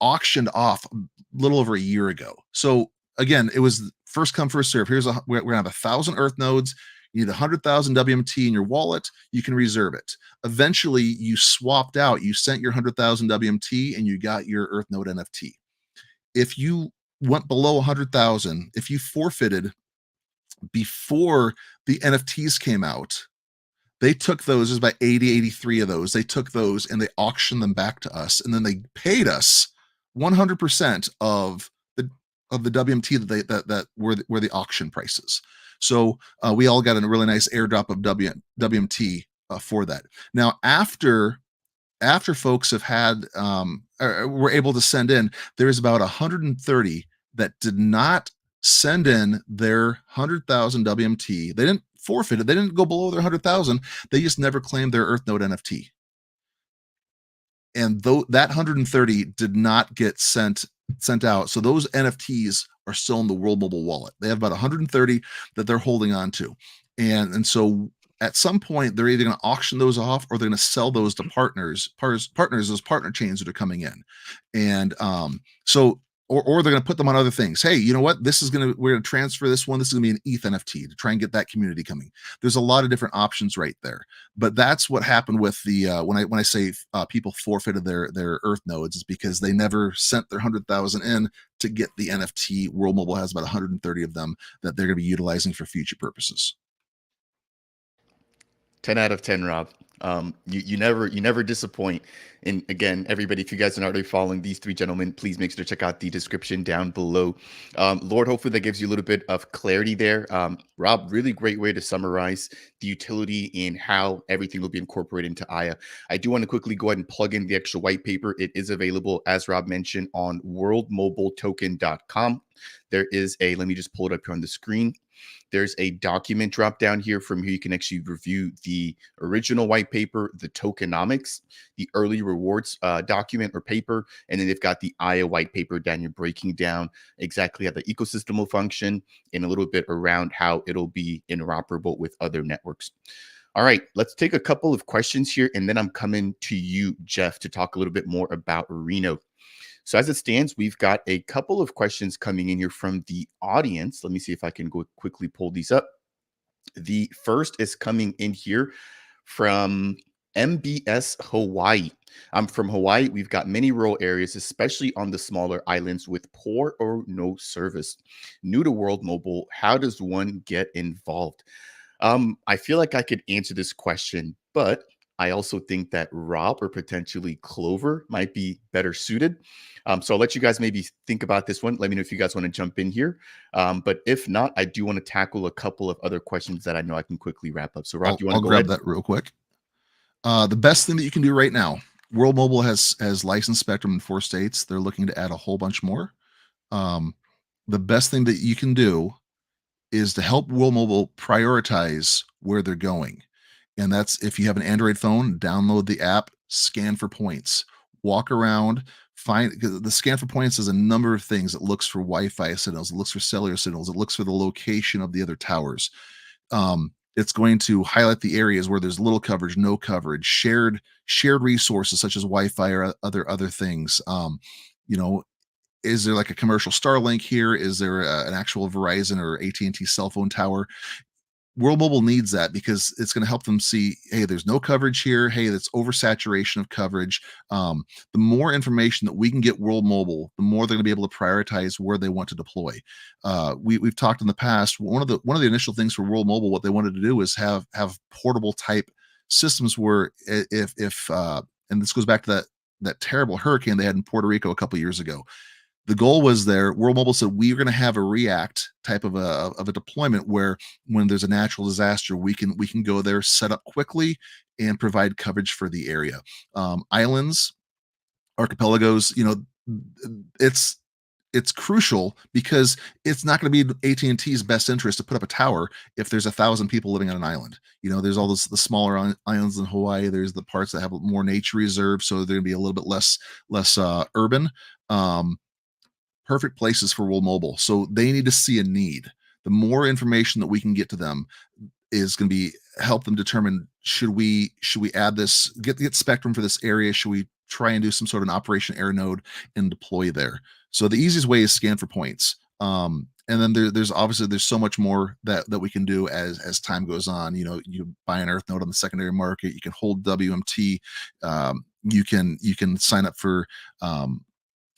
auctioned off a little over a year ago. So again, it was first come first serve. We're gonna have 1,000 earth nodes. You need 100,000 WMT in your wallet. You can reserve it. Eventually, you swapped out. You sent your 100,000 WMT and you got your earth node NFT. If you went below 100,000, if you forfeited before the NFTs came out, they took those, there's about 83 of those. They took those and they auctioned them back to us. And then they paid us 100% of the WMT that were the auction prices. So we all got a really nice airdrop of WMT for that. Now, after folks have had, were able to send in, there's about 130 that did not send in their 100,000 WMT. They didn't forfeit it. They didn't go below their 100,000. They just never claimed their Earth Node NFT. And though that 130 did not get sent out, so those NFTs are still in the World Mobile wallet. They have about 130 that they're holding on to, and so at some point they're either going to auction those off or they're going to sell those to partners, those partner chains that are coming in, and so. Or they're going to put them on other things. Hey, you know what? We're going to transfer this one. This is going to be an ETH NFT to try and get that community coming. There's a lot of different options right there. But that's what happened with the when I say people forfeited their Earth nodes, is because they never sent their 100,000 in to get the NFT. World Mobile has about 130 of them that they're going to be utilizing for future purposes. 10 out of 10, Rob. You never disappoint. And again, everybody, if you guys are not already following these three gentlemen, please make sure to check out the description down below. Lord, hopefully that gives you a little bit of clarity there. Rob, really great way to summarize the utility in how everything will be incorporated into Aya. I do want to quickly go ahead and plug in the extra white paper. It is available, as Rob mentioned, on worldmobiletoken.com. There is let me just pull it up here on the screen. There's a document drop down here from here. You can actually review the original white paper, the tokenomics, the early rewards document or paper, and then they've got the Aya white paper down here breaking down exactly how the ecosystem will function and a little bit around how it'll be interoperable with other networks. All right, let's take a couple of questions here, and then I'm coming to you, Jeff, to talk a little bit more about Reno. So as it stands, we've got a couple of questions coming in here from the audience. Let me see if I can go quickly pull these up. The first is coming in here from MBS Hawaii. I'm from Hawaii. We've got many rural areas, especially on the smaller islands with poor or no service. New to World Mobile, how does one get involved? I feel like I could answer this question, but I also think that Rob or potentially Clover might be better suited. So I'll let you guys maybe think about this one. Let me know if you guys want to jump in here. But if not, I do want to tackle a couple of other questions that I know I can quickly wrap up. So Rob, do you want to go grab ahead? that real quick. The best thing that you can do right now, World Mobile has licensed spectrum in 4 states. They're looking to add a whole bunch more. The best thing that you can do is to help World Mobile prioritize where they're going. And that's, if you have an Android phone, download the app, scan for points, walk around, find, because the scan for points is a number of things. It looks for Wi-Fi signals, it looks for cellular signals, it looks for the location of the other towers. It's going to highlight the areas where there's little coverage, no coverage, shared resources such as Wi-Fi or other things. You know, is there like a commercial Starlink here? Is there an actual Verizon or AT&T cell phone tower? World Mobile needs that because it's going to help them see, hey, there's no coverage here. Hey, that's oversaturation of coverage. The more information that we can get World Mobile, the more they're going to be able to prioritize where they want to deploy. We've talked in the past. One of the initial things for World Mobile, what they wanted to do is have portable type systems where if and this goes back to that terrible hurricane they had in Puerto Rico a couple years ago. The goal was there. World Mobile said we're going to have a react type of a deployment where when there's a natural disaster, we can go there, set up quickly, and provide coverage for the area. Islands, archipelagos, it's crucial because it's not going to be AT&T's best interest to put up a tower if there's 1,000 people living on an island. There's all the smaller islands in Hawaii. There's the parts that have more nature reserve, so they're going to be a little bit less urban. Perfect places for World Mobile. So they need to see a need. The more information that we can get to them is going to be help them determine, should we add this, get spectrum for this area? Should we try and do some sort of an operation air node and deploy there? So the easiest way is scan for points. And then there's obviously so much more that we can do as time goes on. You buy an Earth node on the secondary market. You can hold WMT. You can sign up for.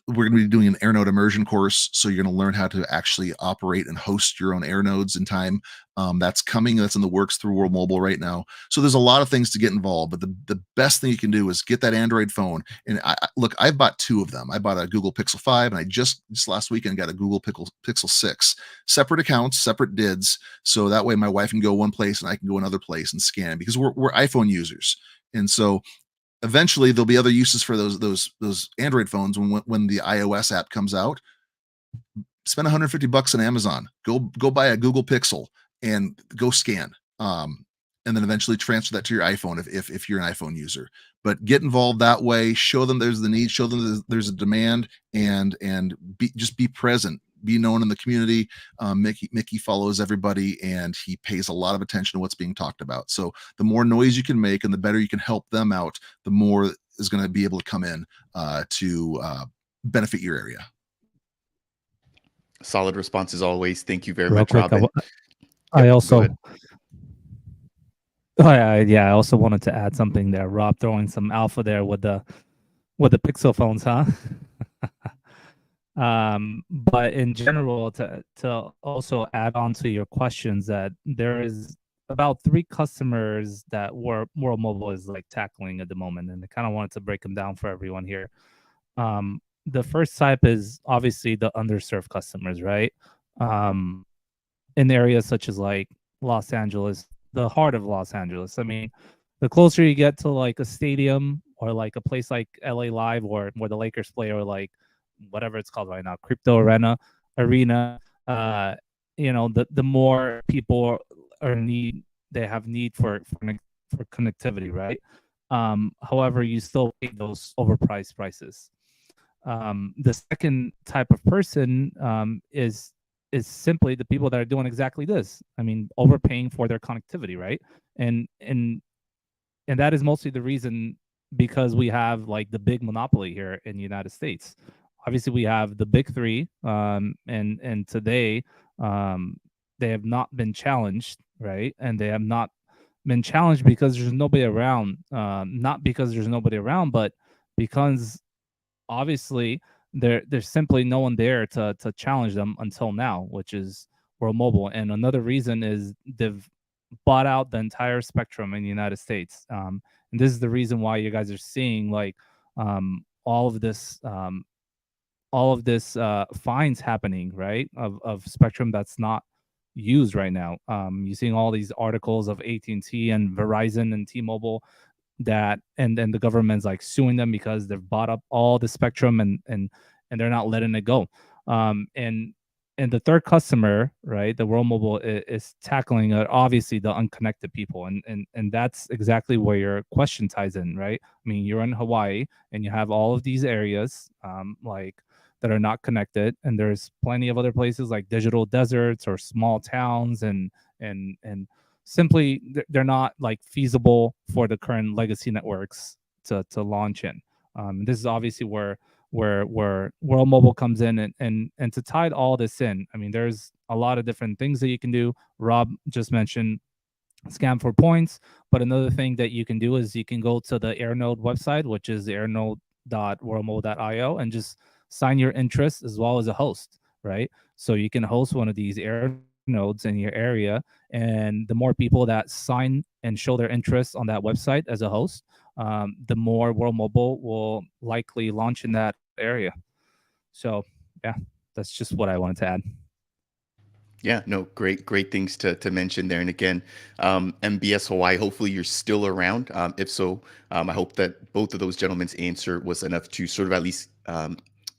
We're going to be doing an air node immersion course, so you're going to learn how to actually operate and host your own air nodes in time. That's coming. That's in the works through World Mobile right now. So there's a lot of things to get involved, but the best thing you can do is get that Android phone. And I've bought 2 of them. I bought a Google Pixel 5, and I just last weekend got a Google Pixel 6. Separate accounts, separate DIDs, so that way my wife can go one place and I can go another place and scan, because we're iPhone users, and so eventually there'll be other uses for those Android phones when the iOS app comes out. Spend $150 on Amazon. Go buy a Google Pixel and go scan. And then eventually transfer that to your iPhone if you're an iPhone user. But get involved that way. Show them there's the need. Show them there's a demand, and just be present. Be known in the community. Mickey follows everybody, and he pays a lot of attention to what's being talked about. So the more noise you can make and the better you can help them out, the more is going to be able to come in to benefit your area. Solid response as always. Thank you very Real much, quick, Robin. I Yep, go also, ahead. I also wanted to add something there. Rob throwing some alpha there with the Pixel phones, huh? But in general, to also add on to your questions, that there is about 3 customers that World Mobile is like tackling at the moment, and I kind of wanted to break them down for everyone here. The first type is obviously the underserved customers, right? In areas such as like Los Angeles, the heart of Los Angeles. I mean, the closer you get to like a stadium or like a place like LA Live, or where the Lakers play, or like whatever it's called right now, Crypto Arena, the more people they have need for connectivity, right? However, you still pay those overpriced prices. The second type of person is simply the people that are doing exactly this. I mean, overpaying for their connectivity, right? And that is mostly the reason, because we have like the big monopoly here in the United States. Obviously, we have the big 3, and today they have not been challenged, right? And they have not been challenged because there's nobody around. Not because there's nobody around, but because obviously there's simply no one there to challenge them until now, which is World Mobile. And another reason is they've bought out the entire spectrum in the United States. And this is the reason why you guys are seeing like all of this fines happening, right? Of spectrum that's not used right now. You're seeing all these articles of AT&T and Verizon and T-Mobile that, and then the government's like suing them because they've bought up all the spectrum, and they're not letting it go. And the third customer, right, the World Mobile is tackling obviously the unconnected people, and that's exactly where your question ties in, right? I mean, you're in Hawaii and you have all of these areas like that are not connected, and there's plenty of other places like digital deserts or small towns, and simply they're not like feasible for the current legacy networks to launch in. This is obviously where World Mobile comes in, and to tie all this in, I mean, there's a lot of different things that you can do. Rob just mentioned scan for points, but another thing that you can do is you can go to the AirNode website, which is airnode.worldmobile.io, and just sign your interest as well as a host, right? So you can host one of these air nodes in your area, and the more people that sign and show their interest on that website as a host, the more World Mobile will likely launch in that area. So yeah, that's just what I wanted to add. Yeah, no, great things to mention there. And again, MBS Hawaii, hopefully you're still around. If so, I hope that both of those gentlemen's answer was enough to sort of at least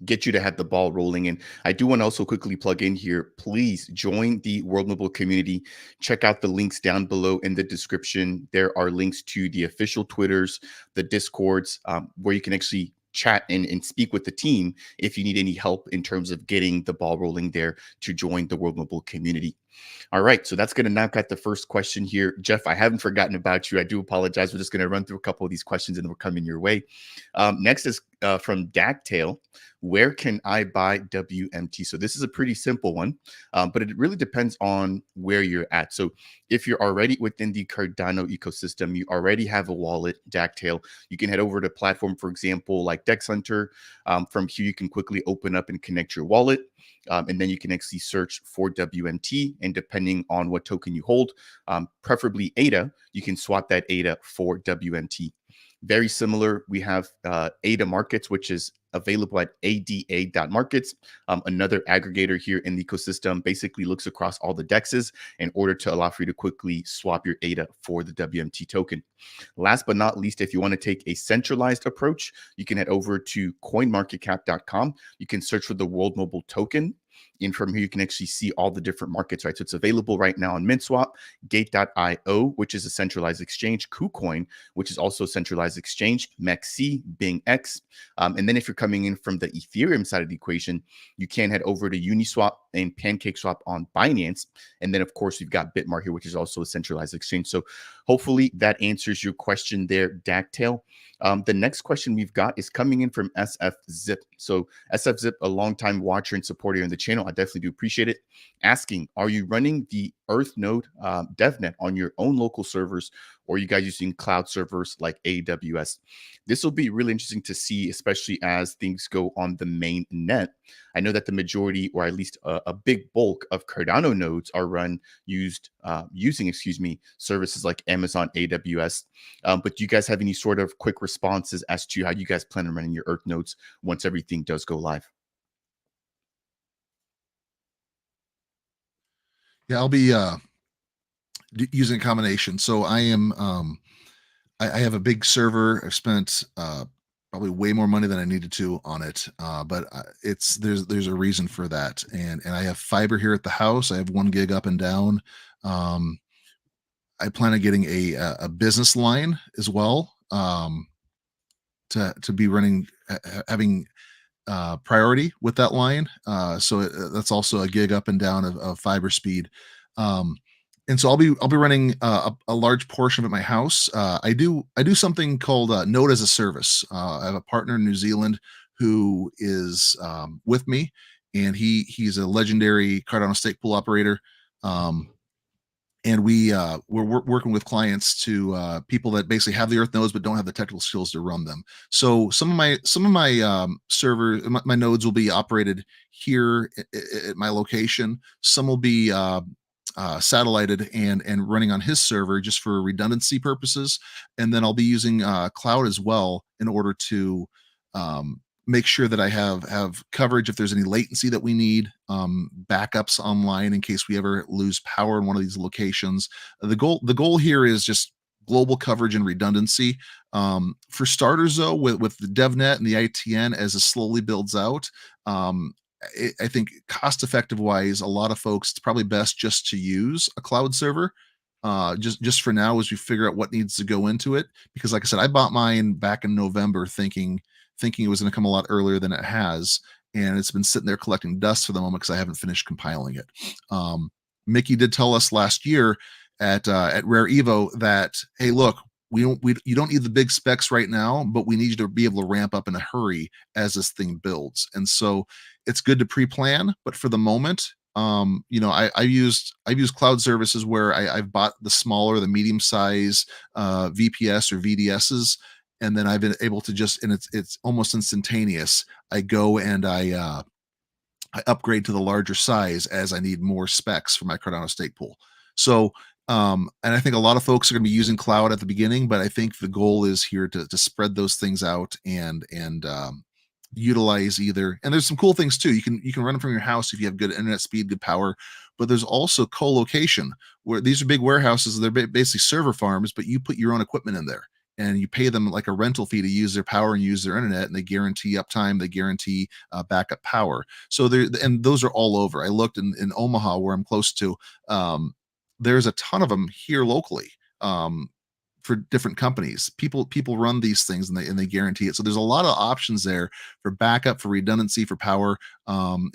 get you to have the ball rolling. And I do want to also quickly plug in here. Please join the World Mobile community. Check out the links down below in the description. There are links to the official Twitters, the Discords, where you can actually chat and speak with the team if you need any help in terms of getting the ball rolling there to join the World Mobile community. All right, so that's going to knock out the first question here. Jeff, I haven't forgotten about you. I do apologize. We're just going to run through a couple of these questions and we're coming your way. Next is from Dagtail. Where can I buy WMT? So this is a pretty simple one, but it really depends on where you're at. So if you're already within the Cardano ecosystem, you already have a wallet, Dagtail, you can head over to a platform, for example, like Dex Hunter. From here, you can quickly open up and connect your wallet. And then you can actually search for WMT. And depending on what token you hold, preferably ADA, you can swap that ADA for WMT. Very similar, we have ADA Markets, which is available at ada.markets. Another aggregator here in the ecosystem basically looks across all the dexes in order to allow for you to quickly swap your ADA for the WMT token. Last but not least, if you want to take a centralized approach, you can head over to coinmarketcap.com. You can search for the World Mobile token. And from here, you can actually see all the different markets, right? So it's available right now on MintSwap, Gate.io, which is a centralized exchange, KuCoin, which is also a centralized exchange, MEXC, BingX. And then if you're coming in from the Ethereum side of the equation, you can head over to Uniswap and PancakeSwap on Binance. And then, of course, we've got Bitmart here, which is also a centralized exchange. So hopefully that answers your question there, Dagtail. The next question we've got is coming in from SF Zip. So SF Zip, a longtime watcher and supporter on the channel, I definitely do appreciate it. Asking, are you running the Earth node DevNet on your own local servers, or are you guys using cloud servers like AWS? This will be really interesting to see, especially as things go on the main net. I know that the majority, or at least a big bulk of Cardano nodes are run using services like Amazon AWS. But do you guys have any sort of quick responses as to how you guys plan on running your Earth nodes once everything does go live? Yeah, I'll be using a combination. So I am I have a big server. I've spent probably way more money than I needed to on it, but there's a reason for that. And I have fiber here at the house. I have 1 gig up and down. I plan on getting a business line as well, to be running, having priority with that line. So that's also a gig up and down of fiber speed. And so I'll be running a large portion of it at my house. I do something called Node as a Service. I have a partner in New Zealand who is with me, and he's a legendary Cardano stake pool operator. And we're working with clients to people that basically have the Earth nodes but don't have the technical skills to run them. So some of my servers, my nodes will be operated here at my location. Some will be satellited and running on his server just for redundancy purposes. And then I'll be using cloud as well in order to make sure that I have coverage if there's any latency that we need, backups online in case we ever lose power in one of these locations. The goal here is just global coverage and redundancy. For starters, though, with the DevNet and the ITN, as it slowly builds out, I think cost-effective wise, a lot of folks, it's probably best just to use a cloud server. Just for now, as we figure out what needs to go into it, because like I said, I bought mine back in November, thinking it was going to come a lot earlier than it has, and it's been sitting there collecting dust for the moment because I haven't finished compiling it. Mickey did tell us last year at Rare Evo that, hey, look, you don't need the big specs right now, but we need you to be able to ramp up in a hurry as this thing builds. And so it's good to pre-plan, but for the moment, I've used cloud services where I've bought the smaller, the medium size VPS or VDSs, and then I've been able to just, and it's almost instantaneous. I go and I upgrade to the larger size as I need more specs for my Cardano stake pool. So, and I think a lot of folks are going to be using cloud at the beginning, but I think the goal is here to spread those things out and utilize either. And there's some cool things too. You can run it from your house if you have good internet speed, good power. But there's also co-location, where these are big warehouses. They're basically server farms, but you put your own equipment in there and you pay them like a rental fee to use their power and use their internet, and they guarantee uptime, they guarantee backup power. So there, and those are all over. I looked in Omaha, where I'm close to. There's a ton of them here locally. For different companies, people run these things, and they guarantee it. So there's a lot of options there for backup, for redundancy, for power,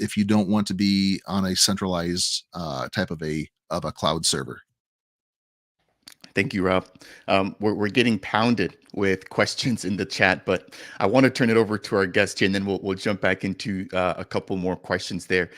if you don't want to be on a centralized type of a cloud server. Thank you, Rob. We're getting pounded with questions in the chat, but I want to turn it over to our guest here, and then we'll jump back into a couple more questions there.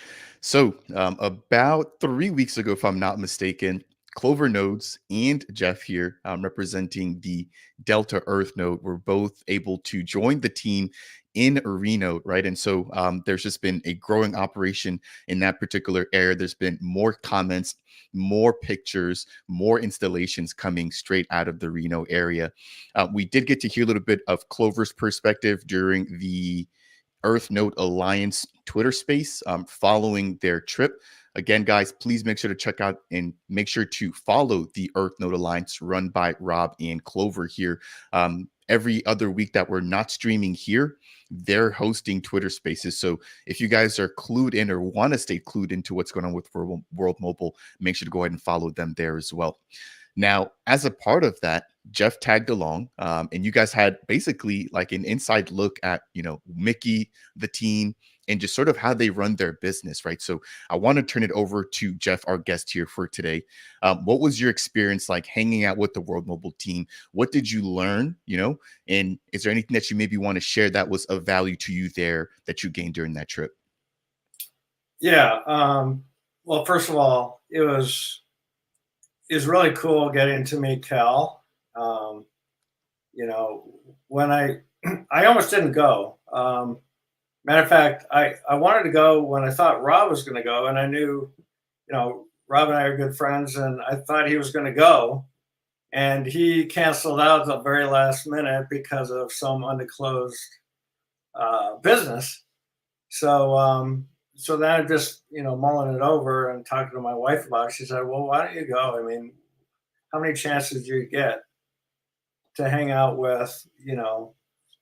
So about 3 weeks ago, if I'm not mistaken, Clover Nodes and Jeff here, representing the Delta Earth node, were both able to join the team in Reno, right? And so there's just been a growing operation in that particular area. There's been more comments, more pictures, more installations coming straight out of the Reno area. We did get to hear a little bit of Clover's perspective during the Earth Node Alliance Twitter space following their trip. Again, guys, please make sure to check out and make sure to follow the Earth Node Alliance run by Rob and Clover here. Every other week that we're not streaming here, they're hosting Twitter spaces. So if you guys are clued in or want to stay clued into what's going on with World Mobile, make sure to go ahead and follow them there as well. Now, as a part of that, Jeff tagged along, and you guys had basically like an inside look at, Mickey, the team, and just sort of how they run their business, right? So I want to turn it over to Jeff, our guest here for today. What was your experience like hanging out with the World Mobile team? What did you learn, and is there anything that you maybe want to share that was of value to you there that you gained during that trip? Yeah. Well, first of all, it was really cool getting to meet Cal. When I almost didn't go. Matter of fact, I wanted to go when I thought Rob was going to go, and I knew, Rob and I are good friends, and I thought he was going to go, and he canceled out at the very last minute because of some undisclosed business. So then I'm just, mulling it over and talking to my wife about it. She said, well, why don't you go? I mean, how many chances do you get to hang out with,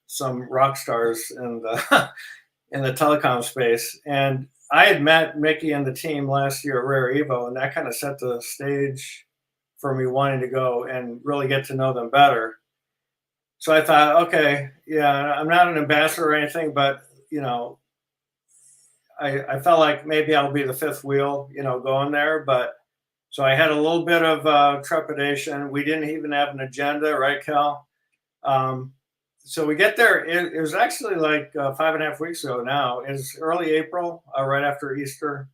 some rock stars in the in the telecom space? And I had met Mickey and the team last year at Rare Evo, and that kind of set the stage for me wanting to go and really get to know them better. So I thought, okay, yeah, I'm not an ambassador or anything, but I felt like maybe I'll be the fifth wheel, going there. But so I had a little bit of trepidation. We didn't even have an agenda, right, Cal? So we get there. It was actually like 5.5 weeks ago now. It's early April, right after Easter.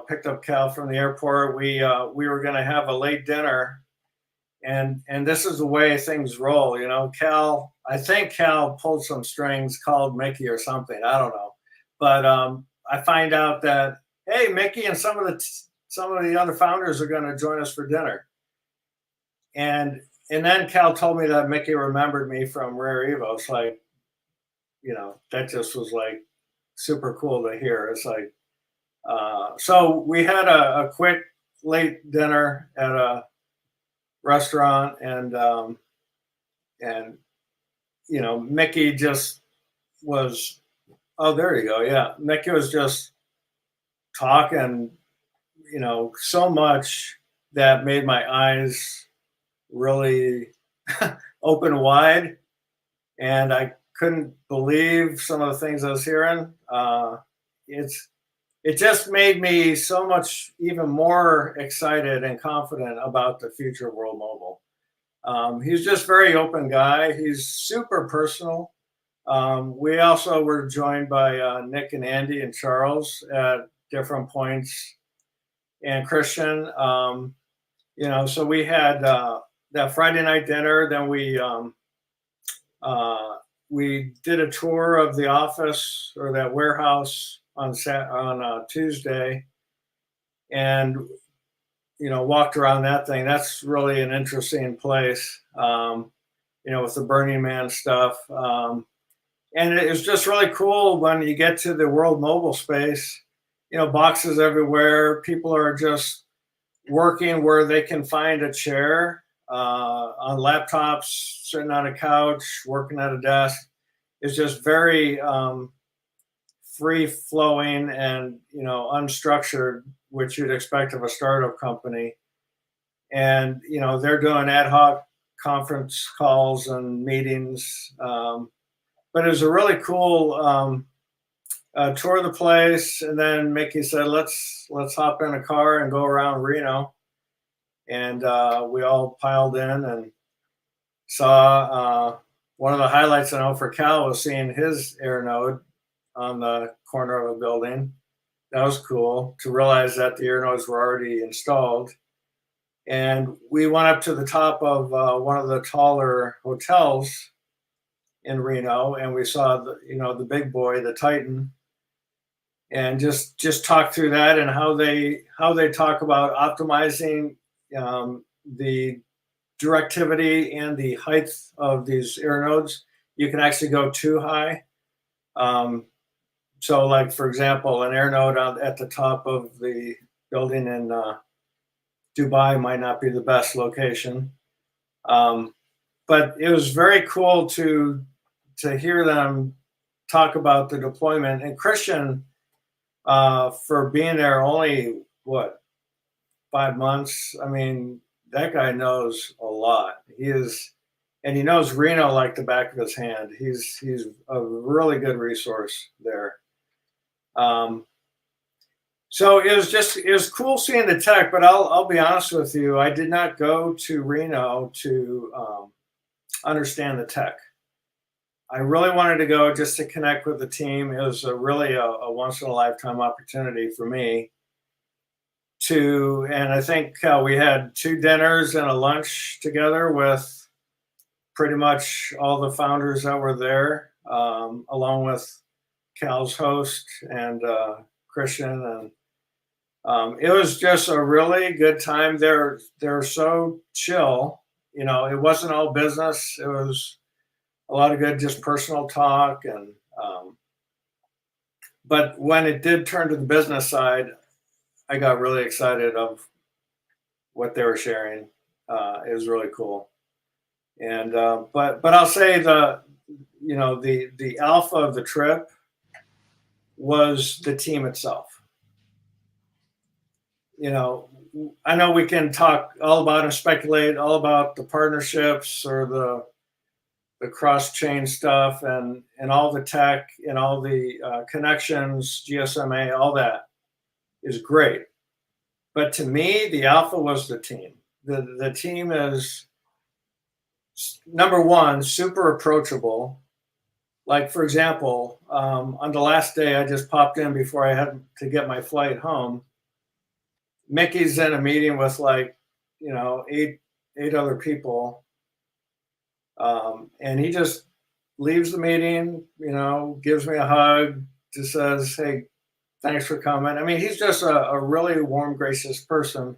Picked up Cal from the airport. We were going to have a late dinner. And this is the way things roll, Cal, I think Cal pulled some strings, called Mickey or something. I don't know. But I find out that, hey, Mickey and some of the other founders are going to join us for dinner. And then Cal told me that Mickey remembered me from Rare Evo. It's like, that just was like super cool to hear. It's like, so we had a quick late dinner at a restaurant, and Mickey just was, oh, there you go. Yeah. Mickey was just talking, so much that made my eyes really open wide, and I couldn't believe some of the things I was hearing. It just made me so much even more excited and confident about the future of World Mobile. He's just a very open guy. He's super personal. We also were joined by Nick and Andy and Charles at different points, and Christian. So we had that Friday night dinner. Then we did a tour of the office or that warehouse on Tuesday, and walked around that thing. That's really an interesting place, with the Burning Man stuff. And it was just really cool when you get to the world mobile space, you know, boxes everywhere. People are just working where they can find a chair, on laptops, sitting on a couch, working at a desk. It's just very free flowing and, you know, unstructured, which you'd expect of a startup company. And, you know, they're doing ad hoc conference calls and meetings. But it was a really cool tour of the place. And then Mickey said, let's hop in a car and go around Reno. And we all piled in and saw one of the highlights I know for Cal was seeing his air node on the corner of a building. That was cool to realize that the air nodes were already installed. And we went up to the top of one of the taller hotels in Reno, and we saw the big boy, the Titan, and just talk through that and how they talk about optimizing the directivity and the height of these air nodes. You can actually go too high. So, like for example, an air node at the top of the building in Dubai might not be the best location. But it was very cool to hear them talk about the deployment. And Christian, for being there only, 5 months, I mean, that guy knows a lot. And he knows Reno like the back of his hand. He's a really good resource there. So it was cool seeing the tech, but I'll be honest with you, I did not go to Reno to understand the tech. I really wanted to go just to connect with the team. It was really a once in a lifetime opportunity for me and I think we had 2 dinners and a lunch together with pretty much all the founders that were there, along with Cal's host and Christian. And it was just a really good time. They're so chill. You know, it wasn't all business. It was a lot of good, just personal talk. And but when it did turn to the business side, I got really excited of what they were sharing. It was really cool. And but I'll say the alpha of the trip was the team itself. You know, I know we can talk all about and speculate all about the partnerships or the cross-chain stuff and all the tech and all the connections, GSMA, all that is great. But to me, the alpha was the team. The team is, number one, super approachable. Like, for example, on the last day, I just popped in before I had to get my flight home. Mickey's in a meeting with eight other people. And he just leaves the meeting, gives me a hug, just says, hey, thanks for coming. I mean, he's just a really warm, gracious person.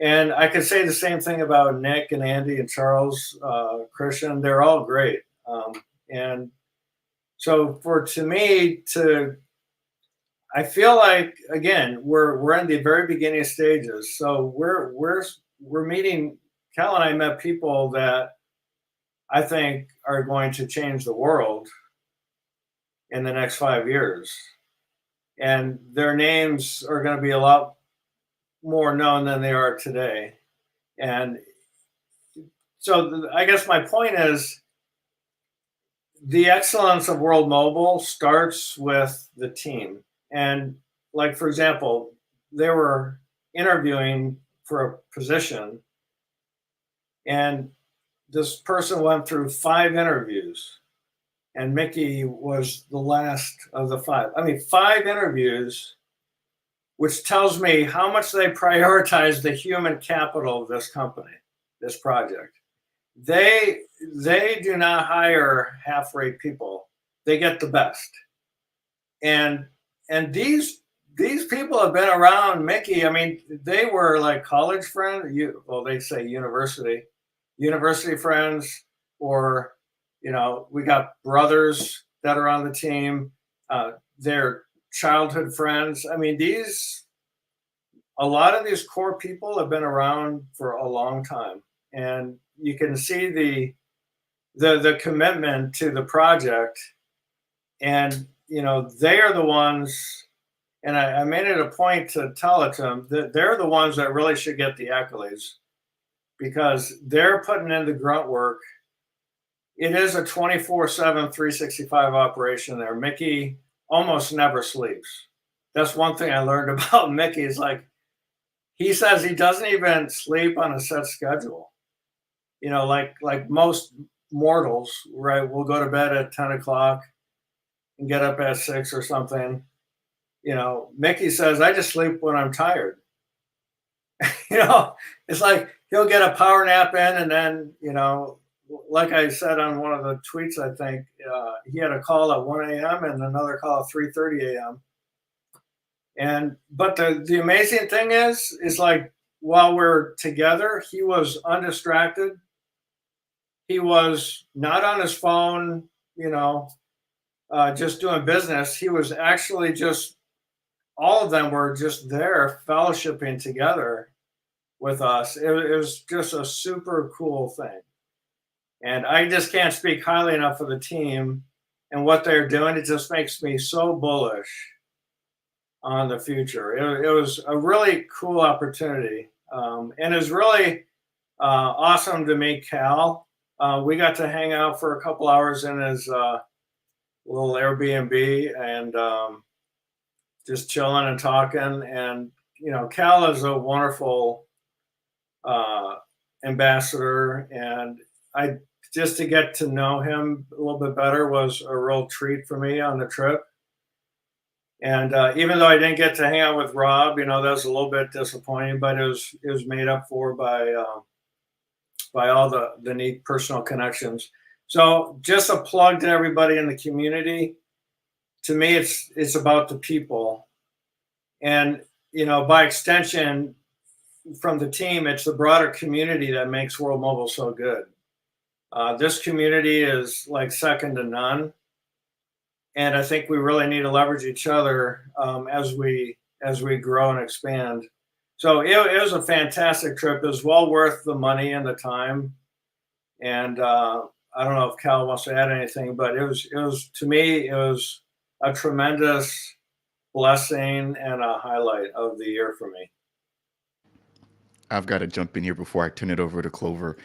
And I could say the same thing about Nick and Andy and Charles, Christian. They're all great. And so I feel like, again, we're in the very beginning stages. So we're meeting, Cal and I met people that I think are going to change the world in the next 5 years. And their names are going to be a lot more known than they are today. And so I guess my point is the excellence of World Mobile starts with the team. And like, for example, they were interviewing for a position and this person went through 5 interviews and Mickey was the last of the 5. I mean, 5 interviews, which tells me how much they prioritize the human capital of this company, this project. They do not hire half-rate people. They get the best. And these people have been around Mickey. I mean, they were like college friends. They say university friends, or we got brothers that are on the team, their childhood friends. I mean, a lot of these core people have been around for a long time, and you can see the commitment to the project. And they are the ones, and I made it a point to tell it to them that they're the ones that really should get the accolades, because they're putting in the grunt work. It is a 24/7, 365 operation there. Mickey almost never sleeps. That's one thing I learned about Mickey, is like, he says he doesn't even sleep on a set schedule. Like most mortals, right? We'll go to bed at 10 o'clock and get up at 6 or something. Mickey says, I just sleep when I'm tired. It's like he'll get a power nap in, and then, like I said on one of the tweets, I think he had a call at 1 a.m. and another call at 3:30 a.m. But the amazing thing is like, while we're together, he was undistracted. He was not on his phone, just doing business. He was actually just, all of them were just there fellowshipping together with us. It was just a super cool thing. And I just can't speak highly enough of the team and what they're doing. It just makes me so bullish on the future. It was a really cool opportunity. And it was really awesome to meet Cal. We got to hang out for a couple hours in his little Airbnb, and just chilling and talking. And, Cal is a wonderful ambassador. And just to get to know him a little bit better was a real treat for me on the trip. And even though I didn't get to hang out with Rob, that was a little bit disappointing, but it was made up for by all the neat personal connections. So just a plug to everybody in the community. To me, it's about the people, and by extension, from the team, it's the broader community that makes World Mobile so good. This community is like second to none. And I think we really need to leverage each other as we grow and expand. So it was a fantastic trip. It was well worth the money and the time. And I don't know if Cal wants to add anything, but it was to me, it was a tremendous blessing and a highlight of the year for me. I've got to jump in here before I turn it over to Clover.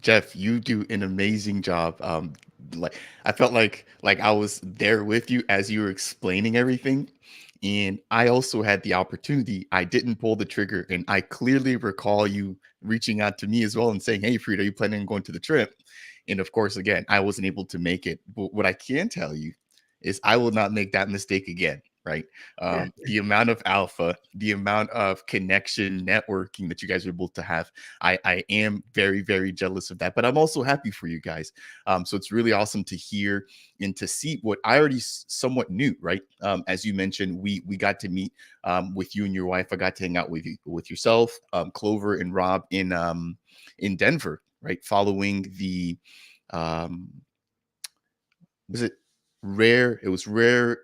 Jeff, you do an amazing job. Like, I felt like I was there with you as you were explaining everything. And I also had the opportunity. I didn't pull the trigger, and I clearly recall you reaching out to me as well and saying, "Hey, Fried, are you planning on going to the trip?" And of course, again, I wasn't able to make it. But what I can tell you is I will not make that mistake again. Right. The amount of alpha, the amount of connection, networking that you guys are able to have. I am very, very jealous of that, but I'm also happy for you guys. So it's really awesome to hear and to see what I already somewhat knew, right? As you mentioned, we got to meet with you and your wife. I got to hang out with yourself, Clover and Rob in Denver, right? Following the was it rare? It was rare.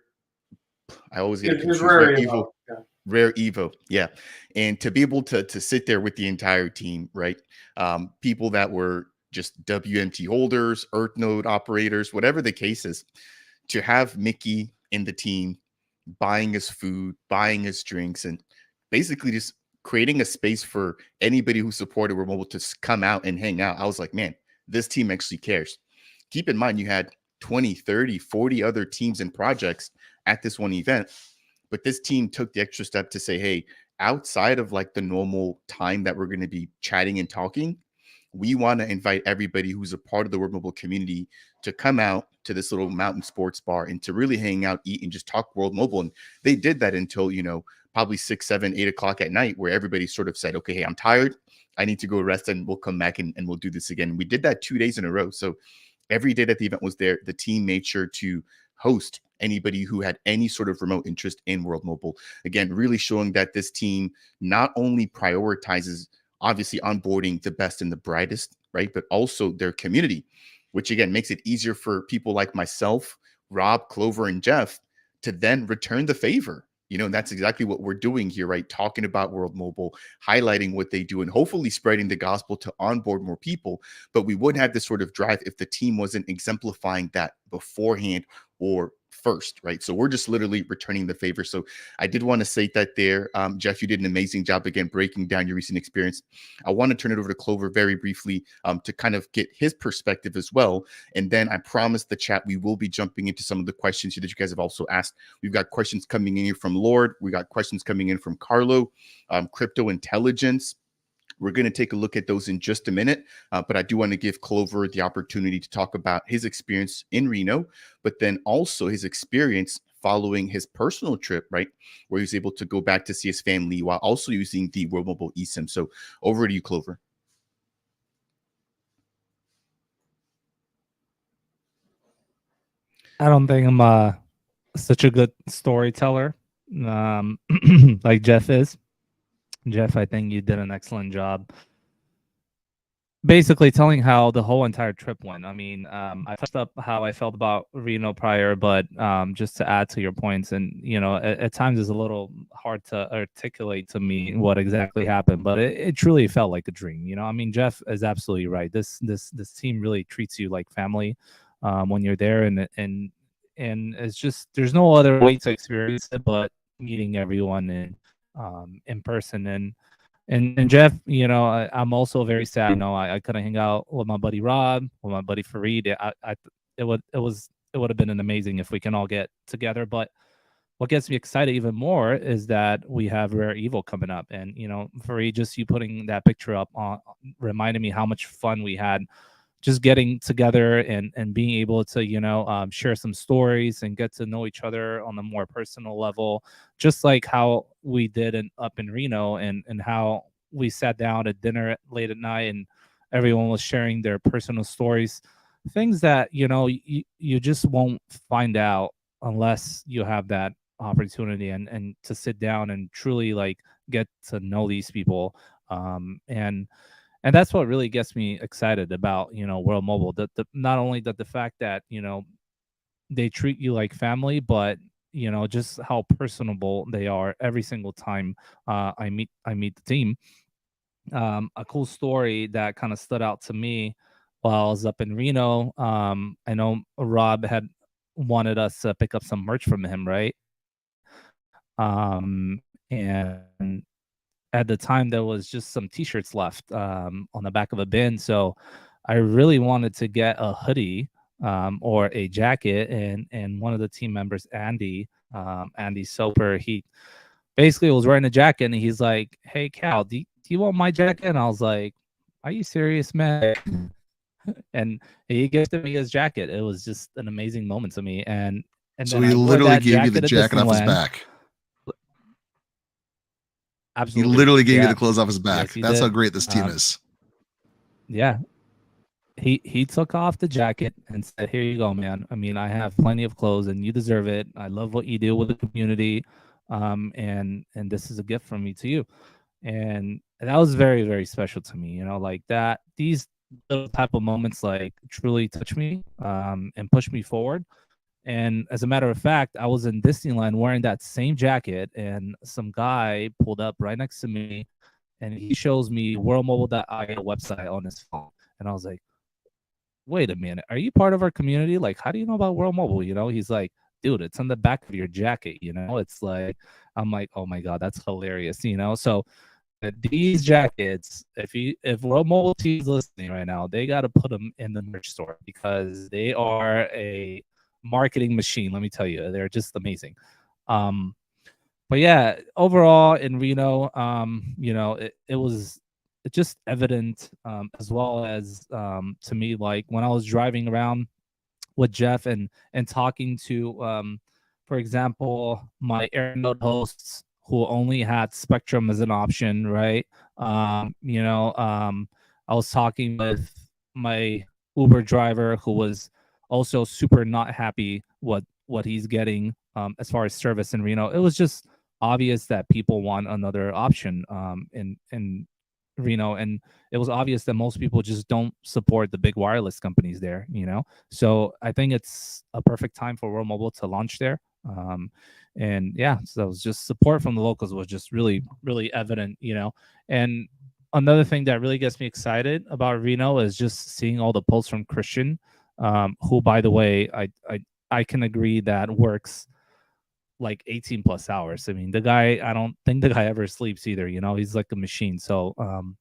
I always get confused. Rare Evo. Yeah. Rare Evo, yeah. And to be able to sit there with the entire team, right? People that were just WMT holders, Earth node operators, whatever the case is, to have Mickey in the team buying us food, buying us drinks, and basically just creating a space for anybody who supported World Mobile to come out and hang out. I was like, man, this team actually cares. Keep in mind, you had 20, 30, 40 other teams and projects at this one event, but this team took the extra step to say, hey, outside of like the normal time that we're going to be chatting and talking, we want to invite everybody who's a part of the World Mobile community to come out to this little mountain sports bar and to really hang out, eat, and just talk World Mobile. And they did that until, probably 6, 7, 8 o'clock at night, where everybody sort of said, okay, hey, I'm tired. I need to go rest, and we'll come back and we'll do this again. And we did that 2 days in a row. So every day that the event was there, the team made sure to host anybody who had any sort of remote interest in World Mobile. Again, really showing that this team not only prioritizes, obviously, onboarding the best and the brightest, right, but also their community. which again makes it easier for people like myself, Rob, Clover, and Jeff to then return the favor. And that's exactly what we're doing here, right? Talking about World Mobile, highlighting what they do, and hopefully spreading the gospel to onboard more people. But we wouldn't have this sort of drive if the team wasn't exemplifying that beforehand or first, right? So we're just literally returning the favor. So I did want to say that there. Jeff, you did an amazing job again breaking down your recent experience. I want to turn it over to Clover very briefly to kind of get his perspective as well. And then I promise the chat we will be jumping into some of the questions that you guys have also asked. We've got questions coming in here from Lord. We got questions coming in from Carlo, Crypto Intelligence. We're going to take a look at those in just a minute, but I do want to give Clover the opportunity to talk about his experience in Reno, but then also his experience following his personal trip, right, where he was able to go back to see his family while also using the World Mobile eSIM. So over to you, Clover. I don't think I'm such a good storyteller like Jeff is. Jeff, I think you did an excellent job basically telling how the whole entire trip went. I mean, I touched up how I felt about Reno prior, but just to add to your points, and at times it's a little hard to articulate to me what exactly happened, but it truly felt like a dream. I mean, Jeff is absolutely right. This team really treats you like family when you're there, and it's just there's no other way to experience it but meeting everyone in person. And Jeff, I'm also very sad. I couldn't hang out with my buddy Rob, with my buddy Fareed. It would have been an amazing if we can all get together. But what gets me excited even more is that we have Rare Evil coming up, and Fareed, just you putting that picture up reminded me how much fun we had just getting together and being able to share some stories and get to know each other on a more personal level, just like how we did up in Reno, and how we sat down at dinner late at night and everyone was sharing their personal stories, things that you just won't find out unless you have that opportunity and to sit down and truly like get to know these people. And that's what really gets me excited about World Mobile. Not only the fact that they treat you like family, but just how personable they are every single time I meet the team. A cool story that kind of stood out to me while I was up in Reno. I know Rob had wanted us to pick up some merch from him, right? And at the time there was just some t-shirts left on the back of a bin, so I really wanted to get a hoodie or a jacket, and one of the team members, Andy Soper, he basically was wearing a jacket, and he's like, "Hey Cal, do you want my jacket?" And I was like, "Are you serious, man?" And he gifted me his jacket. It was just an amazing moment to me, and So then he I wore literally that gave you the at jacket off his Disneyland. back. He Absolutely. literally gave you Yeah. the clothes off his back. Yes, he That's how did. great this team is. Yeah. He took off the jacket and said, "Here you go, man. I mean, I have plenty of clothes and you deserve it. I love what you do with the community. And this is a gift from me to you." And that was very, very special to me, like that. These little type of moments like truly touch me and push me forward. And as a matter of fact, I was in Disneyland wearing that same jacket, and some guy pulled up right next to me, and he shows me worldmobile.io website on his phone. And I was like, "Wait a minute, are you part of our community? Like, how do you know about World Mobile?" He's like, "Dude, it's on the back of your jacket." It's like, I'm like, "Oh my God, that's hilarious." So these jackets, if World Mobile T is listening right now, they got to put them in the merch store because they are a marketing machine. Let me tell you, they're just amazing. But yeah, overall in Reno, it was just evident, as well as to me, like when I was driving around with Jeff and talking to, for example, my AirNote hosts who only had Spectrum as an option, right? I was talking with my Uber driver who was also super not happy what he's getting as far as service in Reno. It was just obvious that people want another option in Reno, and it was obvious that most people just don't support the big wireless companies there, So I think it's a perfect time for World Mobile to launch there. And yeah, so it was just support from the locals was just really, really evident, And another thing that really gets me excited about Reno is just seeing all the posts from Christian, who, by the way, I can agree that works like 18 plus hours. I mean, the guy, I don't think the guy ever sleeps either, he's like a machine. So, hold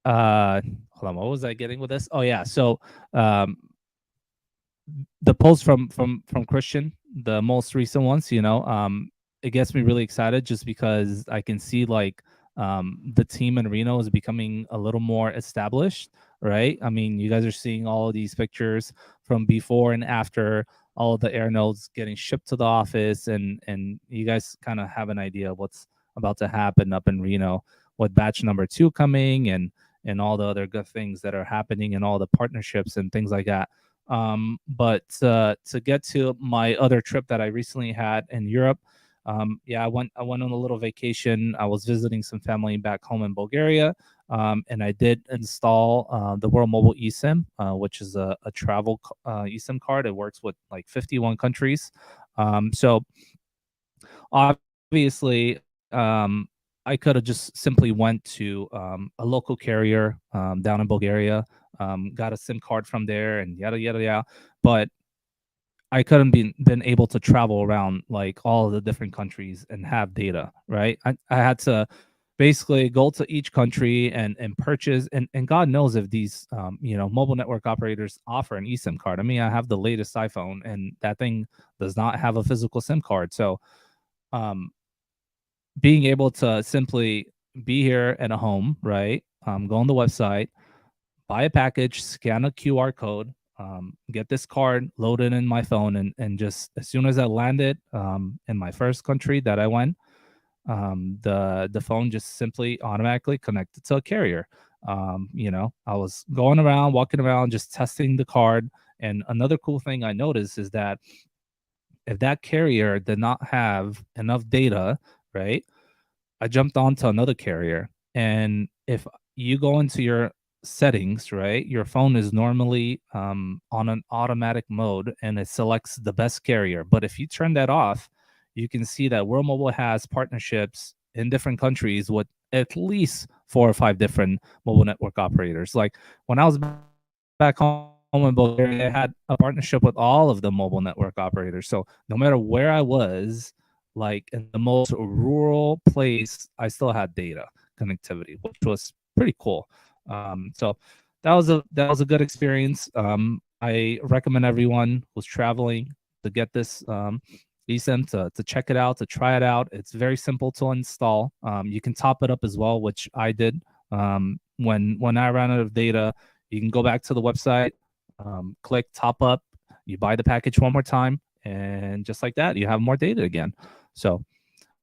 on, what was I getting with this? Oh yeah. So, the post from Christian, the most recent ones, it gets me really excited just because I can see like the team in Reno is becoming a little more established, right? I mean, you guys are seeing all of these pictures from before and after all of the air nodes getting shipped to the office, and you guys kind of have an idea of what's about to happen up in Reno with batch number 2 coming, and all the other good things that are happening and all the partnerships and things like that. But to get to my other trip that I recently had in Europe, yeah, I went on a little vacation. I was visiting some family back home in Bulgaria, and I did install the World Mobile eSIM, which is a travel eSIM card. It works with like 51 countries. So obviously, I could have just simply went to a local carrier down in Bulgaria, got a SIM card from there, and yada yada yada. But I couldn't been able to travel around like all of the different countries and have data, right? I had to basically go to each country and purchase, and God knows if these mobile network operators offer an eSIM card. I mean, I have the latest iPhone, and that thing does not have a physical SIM card. So being able to simply be here at a home, right? Go on the website, buy a package, scan a QR code, get this card loaded in my phone, and just as soon as I landed in my first country that I went, the phone just simply automatically connected to a carrier. I was going around, walking around, just testing the card. And another cool thing I noticed is that if that carrier did not have enough data, right, I jumped onto another carrier. And if you go into your settings, right, your phone is normally on an automatic mode and it selects the best carrier. But if you turn that off, you can see that World Mobile has partnerships in different countries with at least 4 or 5 different mobile network operators. Like when I was back home in Bulgaria, I had a partnership with all of the mobile network operators. So no matter where I was, like in the most rural place, I still had data connectivity, which was pretty cool. So that was a good experience. I recommend everyone who's traveling to get this eSIM to check it out, to try it out. It's very simple to install. You can top it up as well, which I did. When I ran out of data, you can go back to the website, click top up, you buy the package one more time, and just like that, you have more data again. So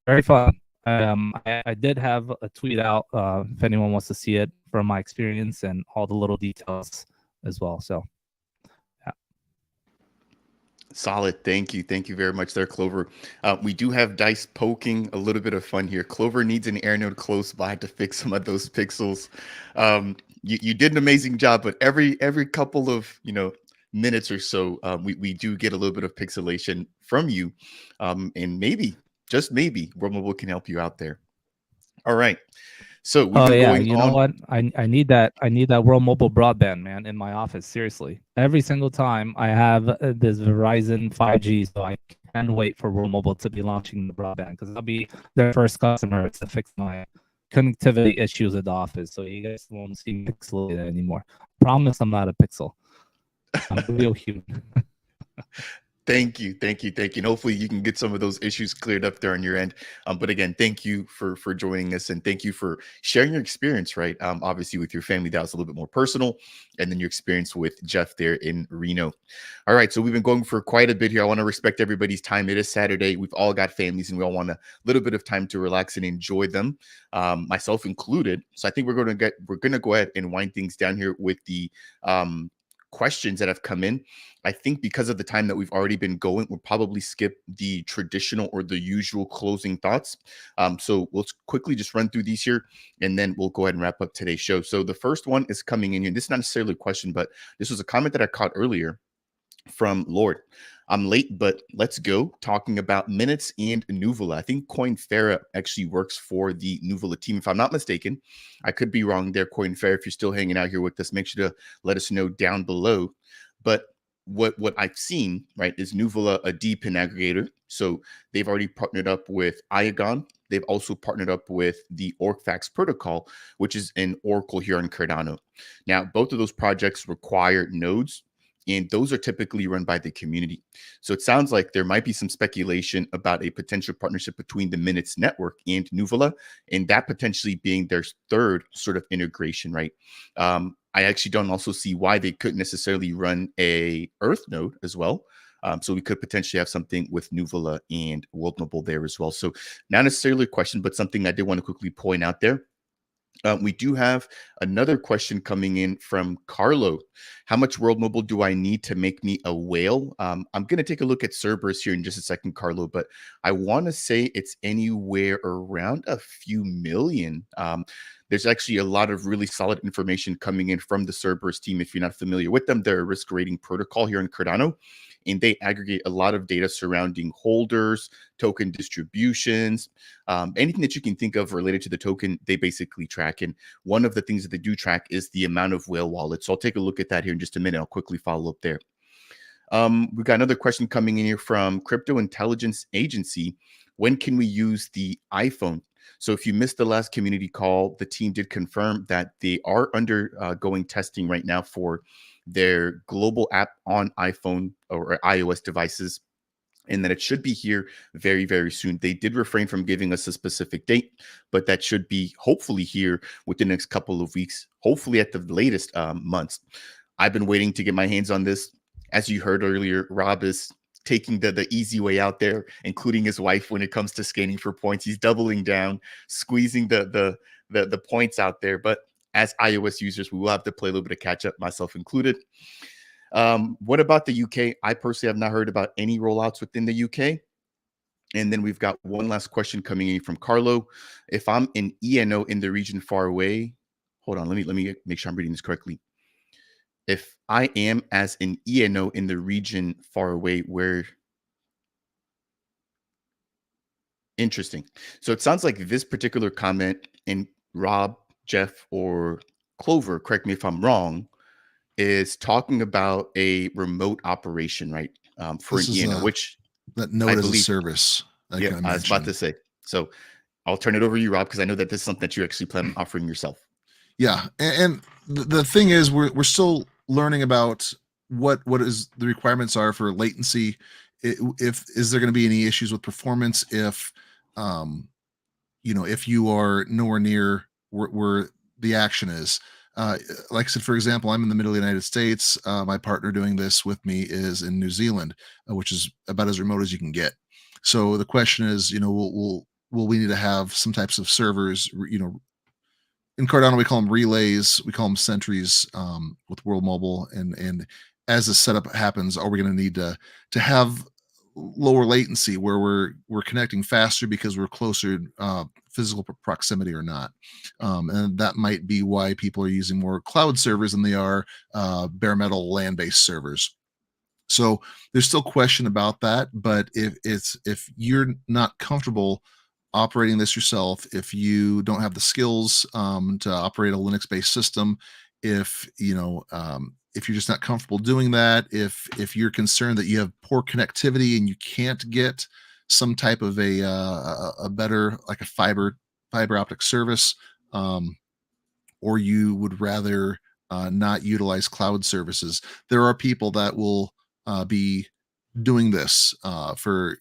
very fun. I did have a tweet out if anyone wants to see it from my experience and all the little details as well. So yeah. Solid. Thank you. Thank you very much there, Clover. We do have Dice poking a little bit of fun here. Clover needs an air node close by to fix some of those pixels. You did an amazing job, but every couple of minutes or so, we do get a little bit of pixelation from you, and maybe, just maybe, World Mobile can help you out there. All right. So we've been going you on. know what? I need that World Mobile broadband, man, in my office. Seriously, every single time I have this Verizon 5G, so I can't wait for World Mobile to be launching the broadband because I'll be their first customer to fix my connectivity issues at the office. So you guys won't see me pixelated anymore. Promise I'm not a pixel. I'm a real human. Thank you. And hopefully you can get some of those issues cleared up there on your end. But again, thank you for joining us, and thank you for sharing your experience, right? Obviously with your family, that was a little bit more personal, and then your experience with Jeff there in Reno. All right, so we've been going for quite a bit here. I want to respect everybody's time. It is Saturday. We've all got families, and we all want a little bit of time to relax and enjoy them, myself included. So I think we're gonna go ahead and wind things down here with the questions that have come in. I think because of the time that we've already been going, we'll probably skip the traditional or the usual closing thoughts. So we'll quickly just run through these here, and then we'll go ahead and wrap up today's show. So the first one is coming in here. This is not necessarily a question, but this was a comment that I caught earlier from Lord. I'm late, but let's go. Talking about minutes and Nuvola. I think Coinfera actually works for the Nuvola team, if I'm not mistaken. I could be wrong there, Coinfera. If you're still hanging out here with us, make sure to let us know down below. But what I've seen, right, is Nuvola a DePIN aggregator. So they've already partnered up with Iagon. They've also partnered up with the OrcFax protocol, which is an Oracle here on Cardano. Now, both of those projects require nodes, and those are typically run by the community. So it sounds like there might be some speculation about a potential partnership between the Minutes Network and Nuvola, and that potentially being their third sort of integration, right? I actually don't also see why they couldn't necessarily run a Earth node as well. So we could potentially have something with Nuvola and World Mobile there as well. So not necessarily a question, but something I did want to quickly point out there. We do have another question coming in from Carlo. How much World Mobile do I need to make me a whale? I'm going to take a look at Cerberus here in just a second, Carlo, but I want to say it's anywhere around a few million. There's actually a lot of really solid information coming in from the Cerberus team. If you're not familiar with them, they're a risk rating protocol here in Cardano, and they aggregate a lot of data surrounding holders, token distributions, anything that you can think of related to the token, they basically track. And one of the things that they do track is the amount of whale wallets. So I'll take a look at that here in just a minute. I'll quickly follow up there. We've got another question coming in here from Crypto Intelligence Agency. When can we use the iPhone? So if you missed the last community call, the team did confirm that they are undergoing testing right now for their global app on iPhone or iOS devices, and that it should be here very, very soon. They did refrain from giving us a specific date, but that should be hopefully here within the next couple of weeks, hopefully at the latest months. I've been waiting to get my hands on this. As you heard earlier, Rob is taking the easy way out there, including his wife when it comes to scanning for points. He's doubling down, squeezing the points out there. But as iOS users, we will have to play a little bit of catch up, myself included. What about the UK? I personally have not heard about any rollouts within the UK. And then we've got one last question coming in from Carlo. If I'm an ENO in the region far away, hold on, let me make sure I'm reading this correctly. If I am as an ENO in the region far away, where interesting. So it sounds like this particular comment, and Rob, Jeff, or Clover, correct me if I'm wrong, is talking about a remote operation, right? For This an is ENO, which that node I as a believe, service. Like yeah, I was about to say. So I'll turn it over to you, Rob, because I know that this is something that you actually plan on offering yourself. Yeah, and the thing is, we're still learning about what is the requirements are for latency. If is there going to be any issues with performance if if you are nowhere near where the action is. Like I said, for example, I'm in the middle of the United States. My partner doing this with me is in New Zealand, which is about as remote as you can get. So the question is, will we need to have some types of servers, in Cardano, we call them relays, we call them sentries with World Mobile, and as the setup happens, are we going to need to have lower latency where we're connecting faster because we're closer physical proximity or not? And that might be why people are using more cloud servers than they are bare metal land-based servers. So there's still question about that, but if you're not comfortable operating this yourself, if you don't have the skills to operate a Linux-based system, if if you're just not comfortable doing that, if you're concerned that you have poor connectivity and you can't get some type of a better, like a fiber optic service, or you would rather not utilize cloud services, there are people that will be doing this for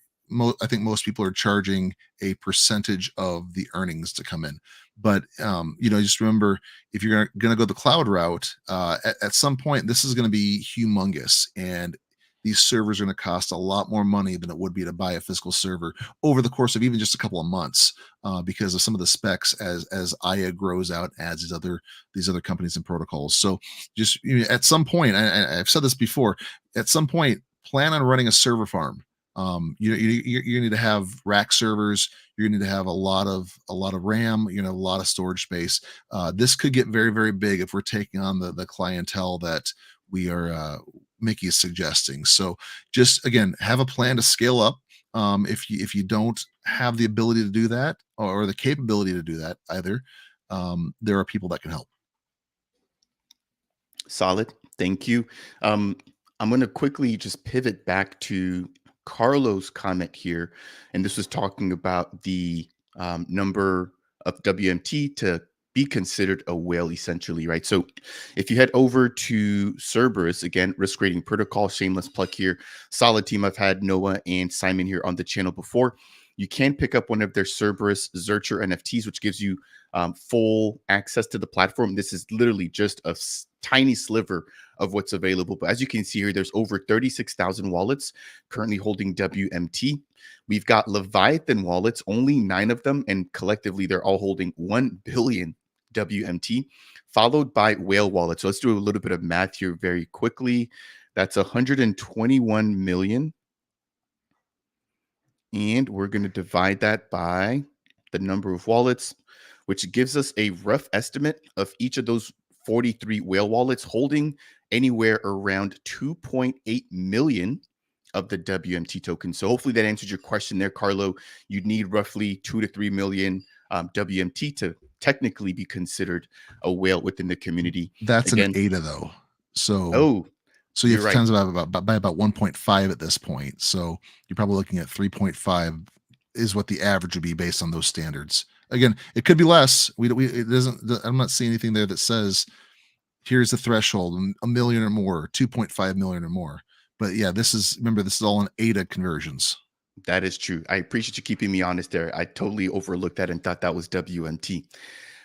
I think most people are charging a percentage of the earnings to come in. But just remember, if you're going to go the cloud route, at some point, this is going to be humongous. And these servers are going to cost a lot more money than it would be to buy a physical server over the course of even just a couple of months, because of some of the specs as IA grows out, adds these other companies and protocols. So just at some point, I've said this before, at some point, plan on running a server farm. You need to have rack servers. You're going to need to have a lot of RAM. A lot of storage space. This could get very, very big if we're taking on the clientele that we are Mickey is suggesting. So just again, have a plan to scale up. If you don't have the ability to do that or the capability to do that either, there are people that can help. Solid. Thank you. I'm going to quickly just pivot back to Carlo's comment here. And this was talking about the number of WMT to be considered a whale, essentially, right? So if you head over to Cerberus, again, risk rating protocol, shameless plug here, solid team. I've had Noah and Simon here on the channel before. You can pick up one of their Cerberus Zercher NFTs, which gives you full access to the platform. This is literally just a tiny sliver of what's available. But as you can see here, there's over 36,000 wallets currently holding WMT. We've got Leviathan wallets, only 9 of them, and collectively they're all holding 1 billion WMT, followed by whale wallets. So let's do a little bit of math here very quickly. That's 121 million. And we're going to divide that by the number of wallets, which gives us a rough estimate of each of those 43 whale wallets holding anywhere around 2.8 million of the WMT tokens. So hopefully that answers your question there, Carlo. You'd need roughly 2 to 3 million WMT to technically be considered a whale within the community. That's Again, an ADA though. So you you're have times about 1.5 at this point. So you're probably looking at 3.5 is what the average would be based on those standards. Again, it could be less. It doesn't. I'm not seeing anything there that says here's the threshold, a million or more, 2.5 million or more. But yeah, remember, this is all in ADA conversions. That is true. I appreciate you keeping me honest there. I totally overlooked that and thought that was WMT.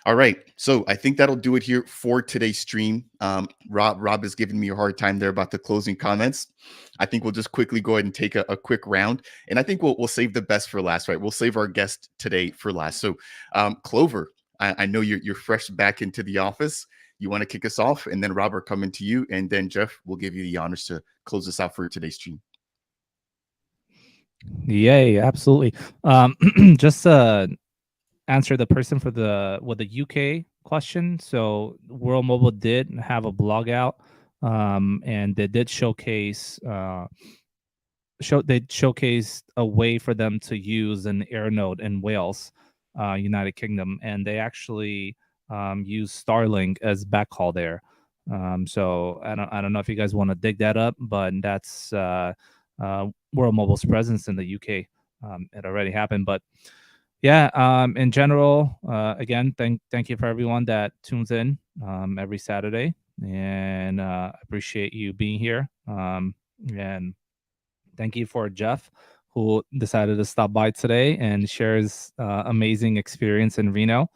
All right. So I think that'll do it here for today's stream. Rob is giving me a hard time there about the closing comments. I think we'll just quickly go ahead and take a quick round. And I think we'll save the best for last, right? We'll save our guest today for last. So Clover, I know you're fresh back into the office. You want to kick us off, and then Robert, coming to you, and then Jeff will give you the honors to close us out for today's stream. Yay, absolutely. Just answer the person for the UK question. So World Mobile did have a blog out, and they did showcase a way for them to use an air node in Wales, United Kingdom, and they actually use Starlink as backhaul there. So I don't know if you guys want to dig that up, but that's World Mobile's presence in the UK. It already happened, but yeah, in general, again, thank you for everyone that tunes in every Saturday, and appreciate you being here. And thank you for Jeff, who decided to stop by today and share his amazing experience in Reno.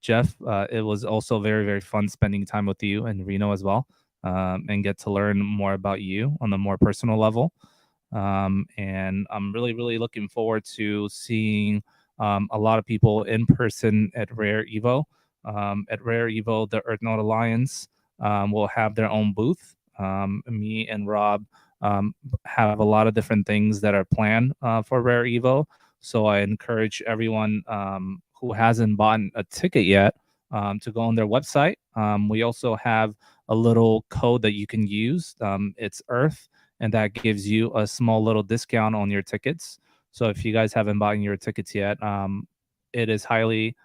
Jeff, it was also very, very fun spending time with you in Reno as well, and get to learn more about you on a more personal level. And I'm really, really looking forward to seeing a lot of people in person at Rare Evo. At Rare Evo, the Earth Node Alliance will have their own booth. Me and Rob have a lot of different things that are planned for Rare Evo. So I encourage everyone who hasn't bought a ticket yet to go on their website. We also have a little code that you can use. It's Earth, and that gives you a small little discount on your tickets. So if you guys haven't bought your tickets yet, it is highly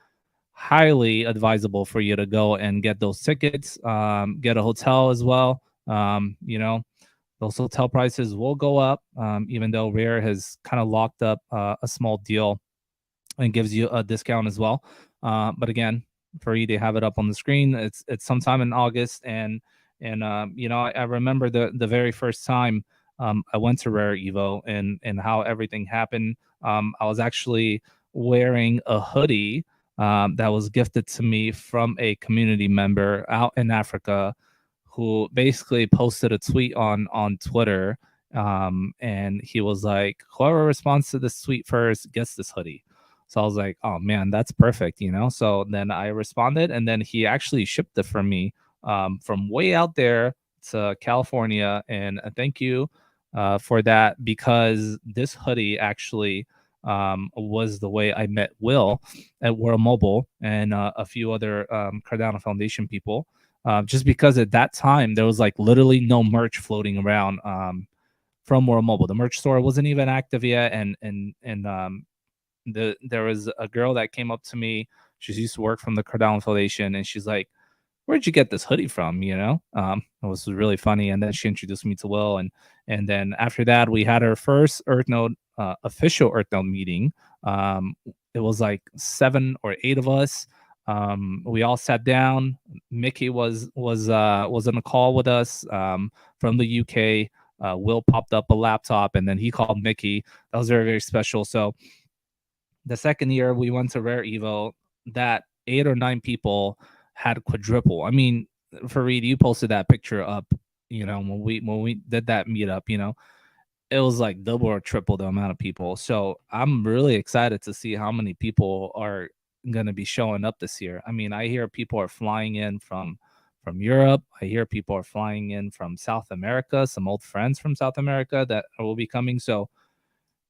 advisable for you to go and get those tickets, get a hotel as well. Those hotel prices will go up, even though Rare has kind of locked up a small deal and gives you a discount as well. But again, for you to have it up on the screen, it's sometime in August, and I remember the very first time I went to Rare Evo and how everything happened. I was actually wearing a hoodie that was gifted to me from a community member out in Africa, who basically posted a tweet on Twitter And he was like, whoever responds to this tweet first gets this hoodie. So I was like, oh man, that's perfect, you know. So then I responded, and then he actually shipped it for me from way out there to California. And thank you for that, because this hoodie actually was the way I met Will at World Mobile and a few other Cardano Foundation people. Just because at that time there was like literally no merch floating around from World Mobile. The merch store wasn't even active yet, and there was a girl that came up to me. She used to work from the Cardano Foundation, and she's like, "Where'd you get this hoodie from?" You know, it was really funny. And then she introduced me to Will, and then after that, we had our first EarthNode official EarthNode meeting. It was like 7 or 8 of us. We all sat down. Mickey was on a call with us from the UK. Will popped up a laptop, and then he called Mickey. That was very, very special. So the second year we went to Rare Evo, that 8 or 9 people had quadruple. I mean, Fareed, you posted that picture up, you know, when we did that meetup, you know, it was like double or triple the amount of people. So I'm really excited to see how many people are going to be showing up this year. I mean, I hear people are flying in from Europe. I hear people are flying in from South America, some old friends from South America that will be coming. So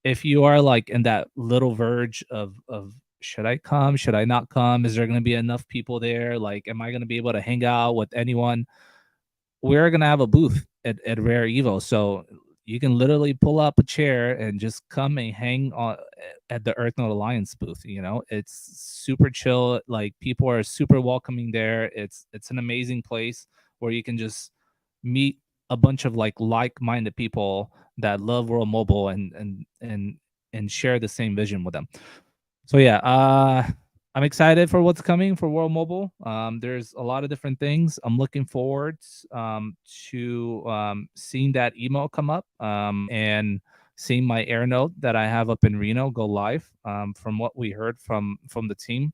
if you are like in that little verge of should I come, should I not come, is there going to be enough people there, like am I going to be able to hang out with anyone, we're going to have a booth at Rare Evo. So you can literally pull up a chair and just come and hang on at the EarthNode Alliance booth. You know, it's super chill. Like people are super welcoming there. It's an amazing place where you can just meet a bunch of like-minded people that love World Mobile and share the same vision with them. So yeah, I'm excited for what's coming for World Mobile. There's a lot of different things. I'm looking forward to seeing that email come up and seeing my air note that I have up in Reno go live. From what we heard from the team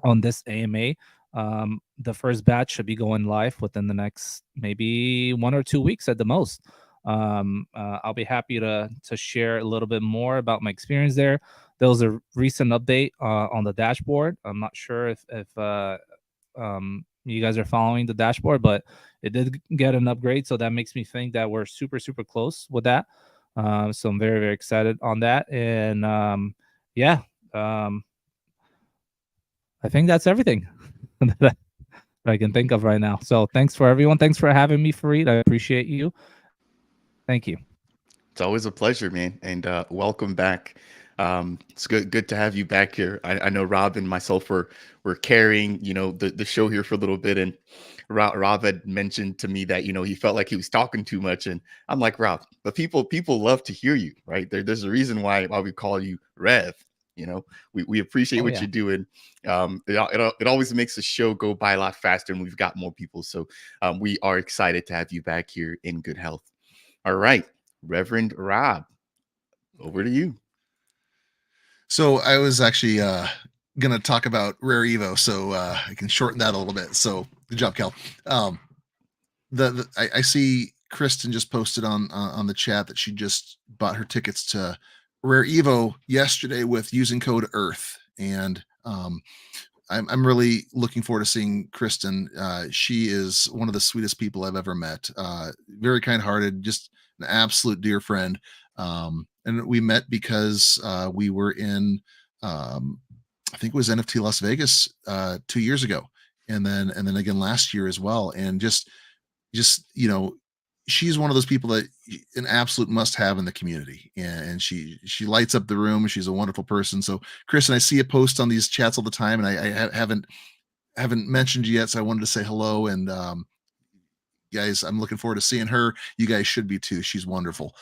on this AMA, the first batch should be going live within the next maybe 1 or 2 weeks at the most. I'll be happy to share a little bit more about my experience there. There was a recent update on the dashboard. I'm not sure if you guys are following the dashboard, but it did get an upgrade, so that makes me think that we're super close with that. So I'm very excited on that, and yeah, I think that's everything that I can think of right now. So thanks for everyone. Thanks for having me, Fareed. I appreciate you. Thank you. It's always a pleasure, man, and welcome back. It's good to have you back here. I know Rob and myself were carrying, you know, the show here for a little bit, and Rob had mentioned to me that, you know, he felt like he was talking too much, and I'm like, Rob, but people love to hear you, right? There's a reason why we call you Rev. You know, we appreciate what you're doing. It always makes the show go by a lot faster, and we've got more people. So we are excited to have you back here in good health. All right, Reverend Rob, over to you. So I was actually going to talk about Rare Evo, so I can shorten that a little bit. So good job, Cal. I see Kristen just posted on the chat that she just bought her tickets to Rare Evo yesterday with using code Earth, and I'm really looking forward to seeing Kristen. She is one of the sweetest people I've ever met. Very kind-hearted, just an absolute dear friend. And we met because we were in, I think it was NFT Las Vegas 2 years ago, and then again last year as well. And just you know, she's one of those people that an absolute must-have in the community, and she lights up the room. She's a wonderful person. So, Kristen, I see a post on these chats all the time, and I haven't mentioned you yet, so I wanted to say hello. And guys, I'm looking forward to seeing her. You guys should be too. She's wonderful.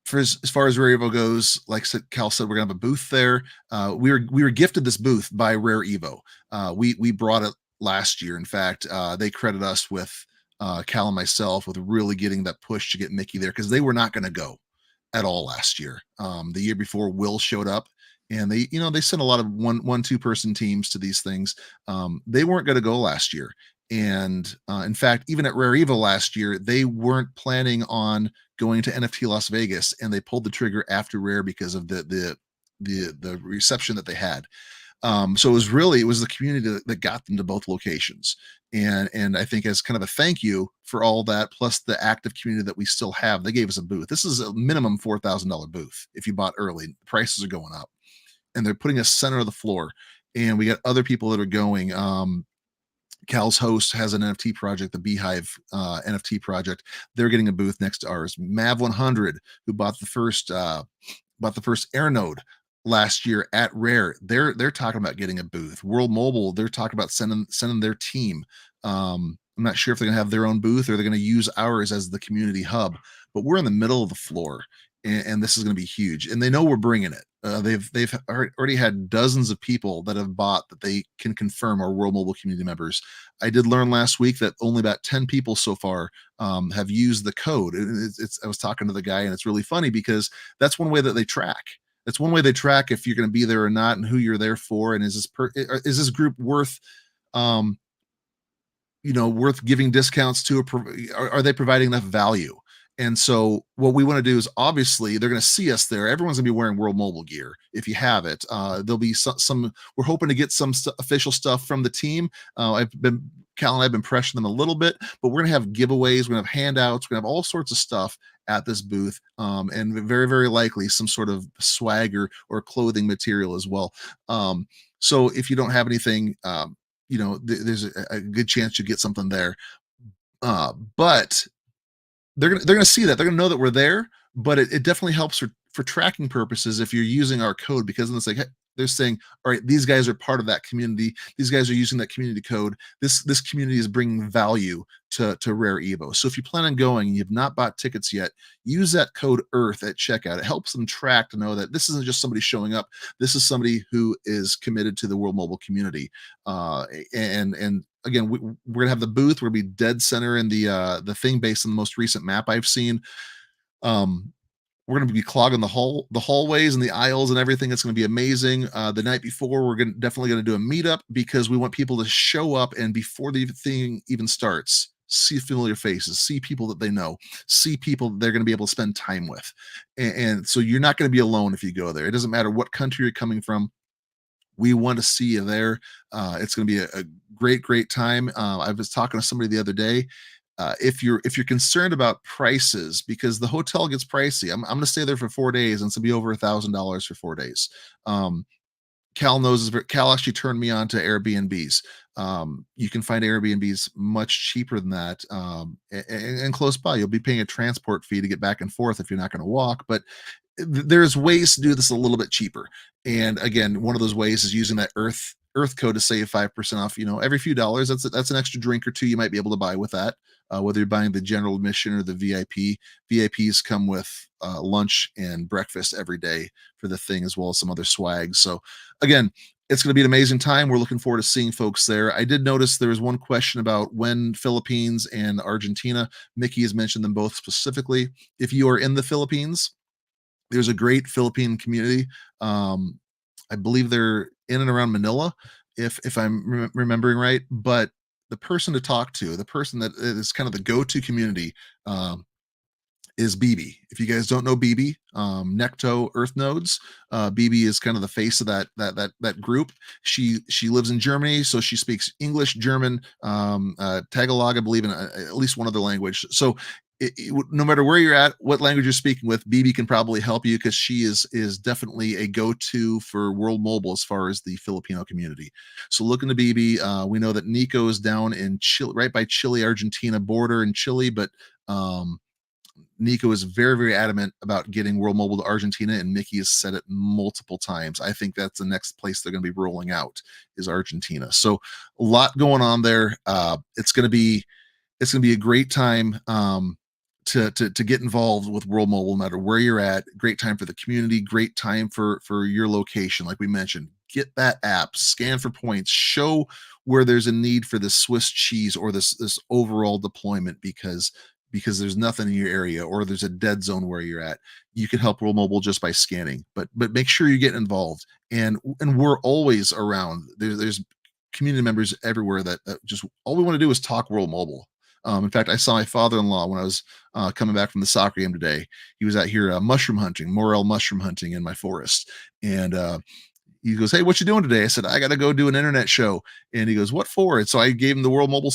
For as far as Rare Evo goes, like Cal said, we're gonna have a booth there. We were gifted this booth by Rare Evo. We brought it last year. In fact, they credit us with Cal and myself with really getting that push to get Mickey there, because they were not going to go at all last year. The year before, Will showed up, and they sent a lot of one 2 person teams to these things. They weren't going to go last year, And in fact, even at Rare Evo last year, they weren't planning on going to NFT Las Vegas, and they pulled the trigger after Rare because of the reception that they had. So it was the community that got them to both locations. And I think as kind of a thank you for all that, plus the active community that we still have, they gave us a booth. This is a minimum $4,000 booth. If you bought early, prices are going up, and they're putting us center of the floor. And we got other people that are going. Cal's host has an NFT project, the Beehive NFT project. They're getting a booth next to ours. Mav 100, who bought the first Air Node last year at Rare, they're talking about getting a booth. World Mobile, they're talking about sending their team. I'm not sure if they're gonna have their own booth or they're gonna use ours as the community hub, but we're in the middle of the floor, and this is gonna be huge. And they know we're bringing it. They've already had dozens of people that have bought that they can confirm are World Mobile community members. I did learn last week that only about 10 people so far have used the code. I was talking to the guy, and it's really funny because that's one way that they track. That's one way they track if you're going to be there or not, and who you're there for, and is this group worth worth giving discounts to? Are they providing enough value? And so what we want to do is, obviously they're going to see us there. Everyone's going to be wearing World Mobile gear if you have it. There'll be some we're hoping to get some official stuff from the team. Cal and I have been pressuring them a little bit, but we're going to have giveaways, we're going to have handouts, we're going to have all sorts of stuff at this booth, and very, very likely some sort of swag or clothing material as well. So if you don't have anything, there's a good chance you get something there. But they're gonna see that. They're gonna know that we're there, but it definitely helps for tracking purposes if you're using our code, because then it's like, hey, they're saying, all right, these guys are part of that community. These guys are using that community code. This community is bringing value to Rare Evo. So if you plan on going and you've not bought tickets yet, use that code EARTH at checkout. It helps them track to know that this isn't just somebody showing up. This is somebody who is committed to the World Mobile community. And again, we're gonna have the booth. We're gonna be dead center in the thing based on the most recent map I've seen. We're going to be clogging the hallways and the aisles and everything. It's going to be amazing. The night before, we're definitely going to do a meetup, because we want people to show up, and before the thing even starts, see familiar faces, see people that they know, see people that they're going to be able to spend time with. And so you're not going to be alone if you go there. It doesn't matter what country you're coming from. We want to see you there. It's going to be a great time. I was talking to somebody the other day. If you're concerned about prices, because the hotel gets pricey, I'm going to stay there for 4 days, and it's going to be over $1,000 for 4 days. Cal knows. Cal actually turned me on to Airbnbs. You can find Airbnbs much cheaper than that, and close by. You'll be paying a transport fee to get back and forth if you're not going to walk, but there's ways to do this a little bit cheaper. And again, one of those ways is using that Earth code to save 5% off. Every few dollars, that's an extra drink or two you might be able to buy with that. Whether you're buying the general admission or the VIP. VIPs come with lunch and breakfast every day for the thing, as well as some other swag. So again, it's going to be an amazing time. We're looking forward to seeing folks there. I did notice there was one question about when Philippines and Argentina. Mickey has mentioned them both specifically. If you are in the Philippines, there's a great Philippine community. I believe they're in and around Manila, if I'm remembering right. But the person to talk to, the person that is kind of the go-to community, is BB. If you guys don't know BB, Necto Earth Nodes, BB is kind of the face of that group. She lives in Germany, so she speaks English, German, Tagalog, I believe, in at least one other language. So no matter where you're at, what language you're speaking with, BB can probably help you, because she is definitely a go-to for World Mobile as far as the Filipino community. So look into BB. We know that Nico is down in Chile, right by Chile, Argentina border in Chile, but Nico is very, very adamant about getting World Mobile to Argentina, and Mickey has said it multiple times. I think that's the next place they're going to be rolling out, is Argentina. So a lot going on there. It's going to be a great time to get involved with World Mobile, no matter where you're at. Great time for the community. Great time for your location. Like we mentioned, get that app, scan for points, show where there's a need for this Swiss cheese or this overall deployment, because there's nothing in your area, or there's a dead zone where you're at. You can help World Mobile just by scanning, but make sure you get involved. And we're always around. There's community members everywhere that just all we want to do is talk World Mobile. In fact, I saw my father-in-law when I was coming back from the soccer game today. He was out here mushroom hunting, morel mushroom hunting in my forest, and he goes, "Hey, what you doing today?" I said, "I got to go do an internet show." And he goes, "What for?" And so I gave him the World Mobile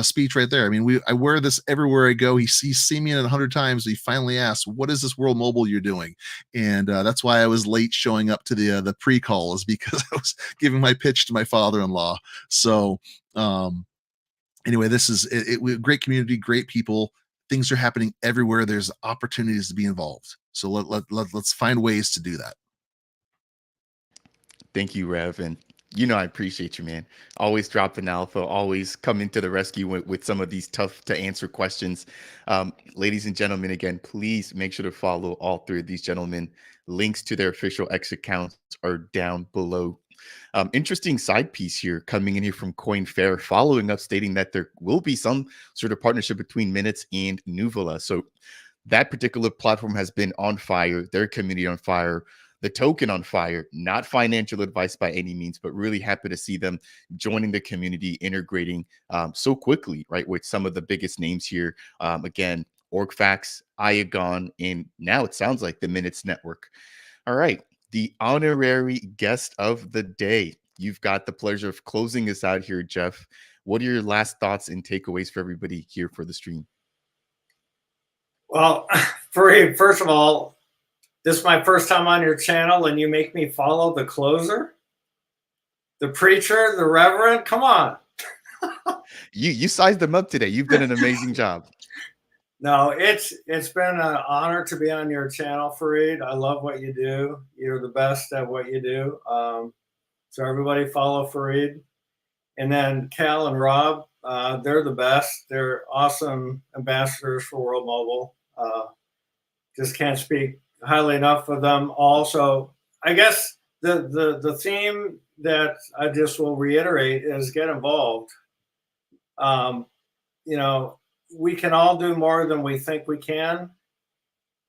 speech right there. I mean, I wear this everywhere I go. He's seen me in it 100 times. He finally asked, "What is this World Mobile you're doing?" And that's why I was late showing up to the pre-call, is because I was giving my pitch to my father-in-law. So anyway, this is great community, great people. Things are happening everywhere. There's opportunities to be involved. So let's find ways to do that. Thank you, Rev. And I appreciate you, man. Always dropping alpha, always coming to the rescue with some of these tough to answer questions. Ladies and gentlemen, again, please make sure to follow all three of these gentlemen. Links to their official X accounts are down below. Interesting side piece here coming in here from CoinFair, following up stating that there will be some sort of partnership between Minutes and Nuvola. So that particular platform has been on fire, their community on fire, the token on fire. Not financial advice by any means, but really happy to see them joining the community, integrating so quickly, right, with some of the biggest names here. Again, OrgFax, Iagon, and now it sounds like the Minutes Network. All right, the honorary guest of the day. You've got the pleasure of closing us out here, Jeff. What are your last thoughts and takeaways for everybody here for the stream? Well, first of all, this is my first time on your channel, and you make me follow the closer, the preacher, the reverend. Come on. You sized them up today. You've done an amazing job. No, it's been an honor to be on your channel, Fareed. I love what you do. You're the best at what you do. So everybody follow Fareed. And then Cal and Rob, they're the best. They're awesome ambassadors for World Mobile. Just can't speak highly enough of them all. So I guess the theme that I just will reiterate is get involved. We can all do more than we think we can.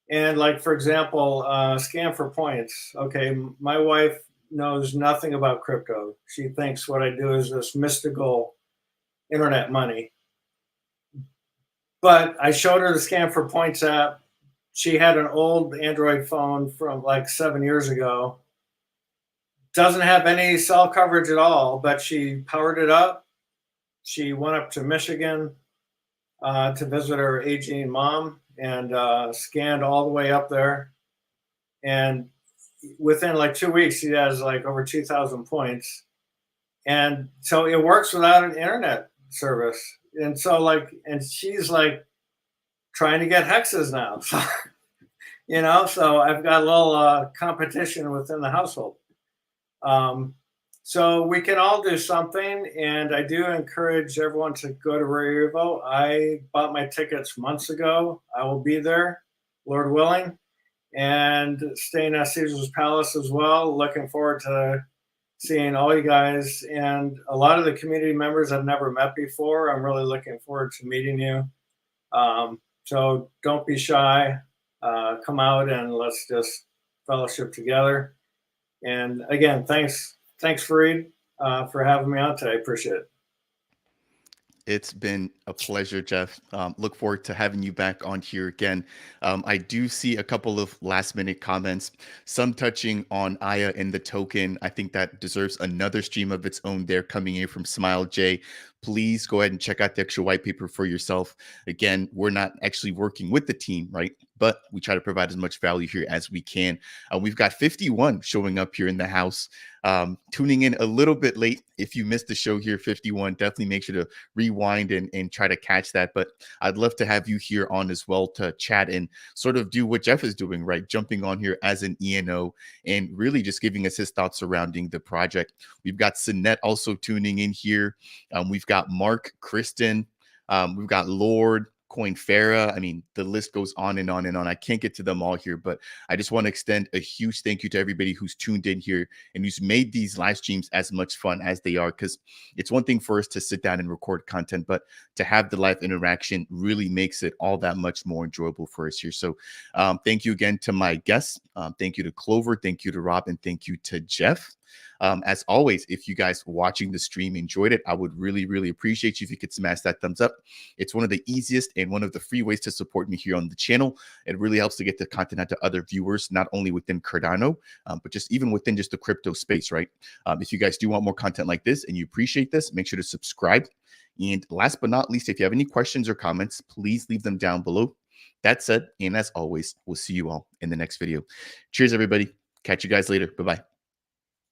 And like, for example, scan for points. Okay, my wife knows nothing about crypto. She thinks what I do is this mystical internet money. But I showed her the Scan for Points app. She had an old Android phone from like 7 years ago. Doesn't have any cell coverage at all, but she powered it up. She went up to Michigan to visit her aging mom and scanned all the way up there. And within like 2 weeks, she has like over 2,000 points. And so it works without an internet service. And so and she's like trying to get hexes now. So, so I've got a little competition within the household. So we can all do something. And I do encourage everyone to go to Rare Evo. I bought my tickets months ago. I will be there, Lord willing, and staying at Caesar's Palace as well. Looking forward to seeing all you guys and a lot of the community members I've never met before. I'm really looking forward to meeting you. So don't be shy. Come out and let's just fellowship together. And again, thanks, Fareed, for having me on today. Appreciate it. It's been a pleasure, Jeff. Look forward to having you back on here again. I do see a couple of last minute comments, some touching on Aya and the token. I think that deserves another stream of its own there coming in from Smile J. Please go ahead and check out the extra white paper for yourself. Again, we're not actually working with the team, right? But we try to provide as much value here as we can. We've got 51 showing up here in the house. Tuning in a little bit late. If you missed the show here, 51, definitely make sure to rewind and try to catch that. But I'd love to have you here on as well to chat and sort of do what Jeff is doing, right? Jumping on here as an ENO and really just giving us his thoughts surrounding the project. We've got Sinette also tuning in here. We've got Mark, Kristen, we've got Lord, CoinFera. I mean, the list goes on and on and on. I can't get to them all here, but I just want to extend a huge thank you to everybody who's tuned in here and who's made these live streams as much fun as they are, because it's one thing for us to sit down and record content, but to have the live interaction really makes it all that much more enjoyable for us here. So thank you again to my guests. Thank you to Clover. Thank you to Rob. And thank you to Jeff. As always, if you guys watching the stream enjoyed it, I would really, really appreciate you if you could smash that thumbs up. It's one of the easiest and one of the free ways to support me here on the channel. It really helps to get the content out to other viewers, not only within Cardano, but just even within just the crypto space, right? If you guys do want more content like this and you appreciate this, make sure to subscribe. And last but not least, if you have any questions or comments, please leave them down below. That said, and as always, we'll see you all in the next video. Cheers, everybody. Catch you guys later. Bye-bye.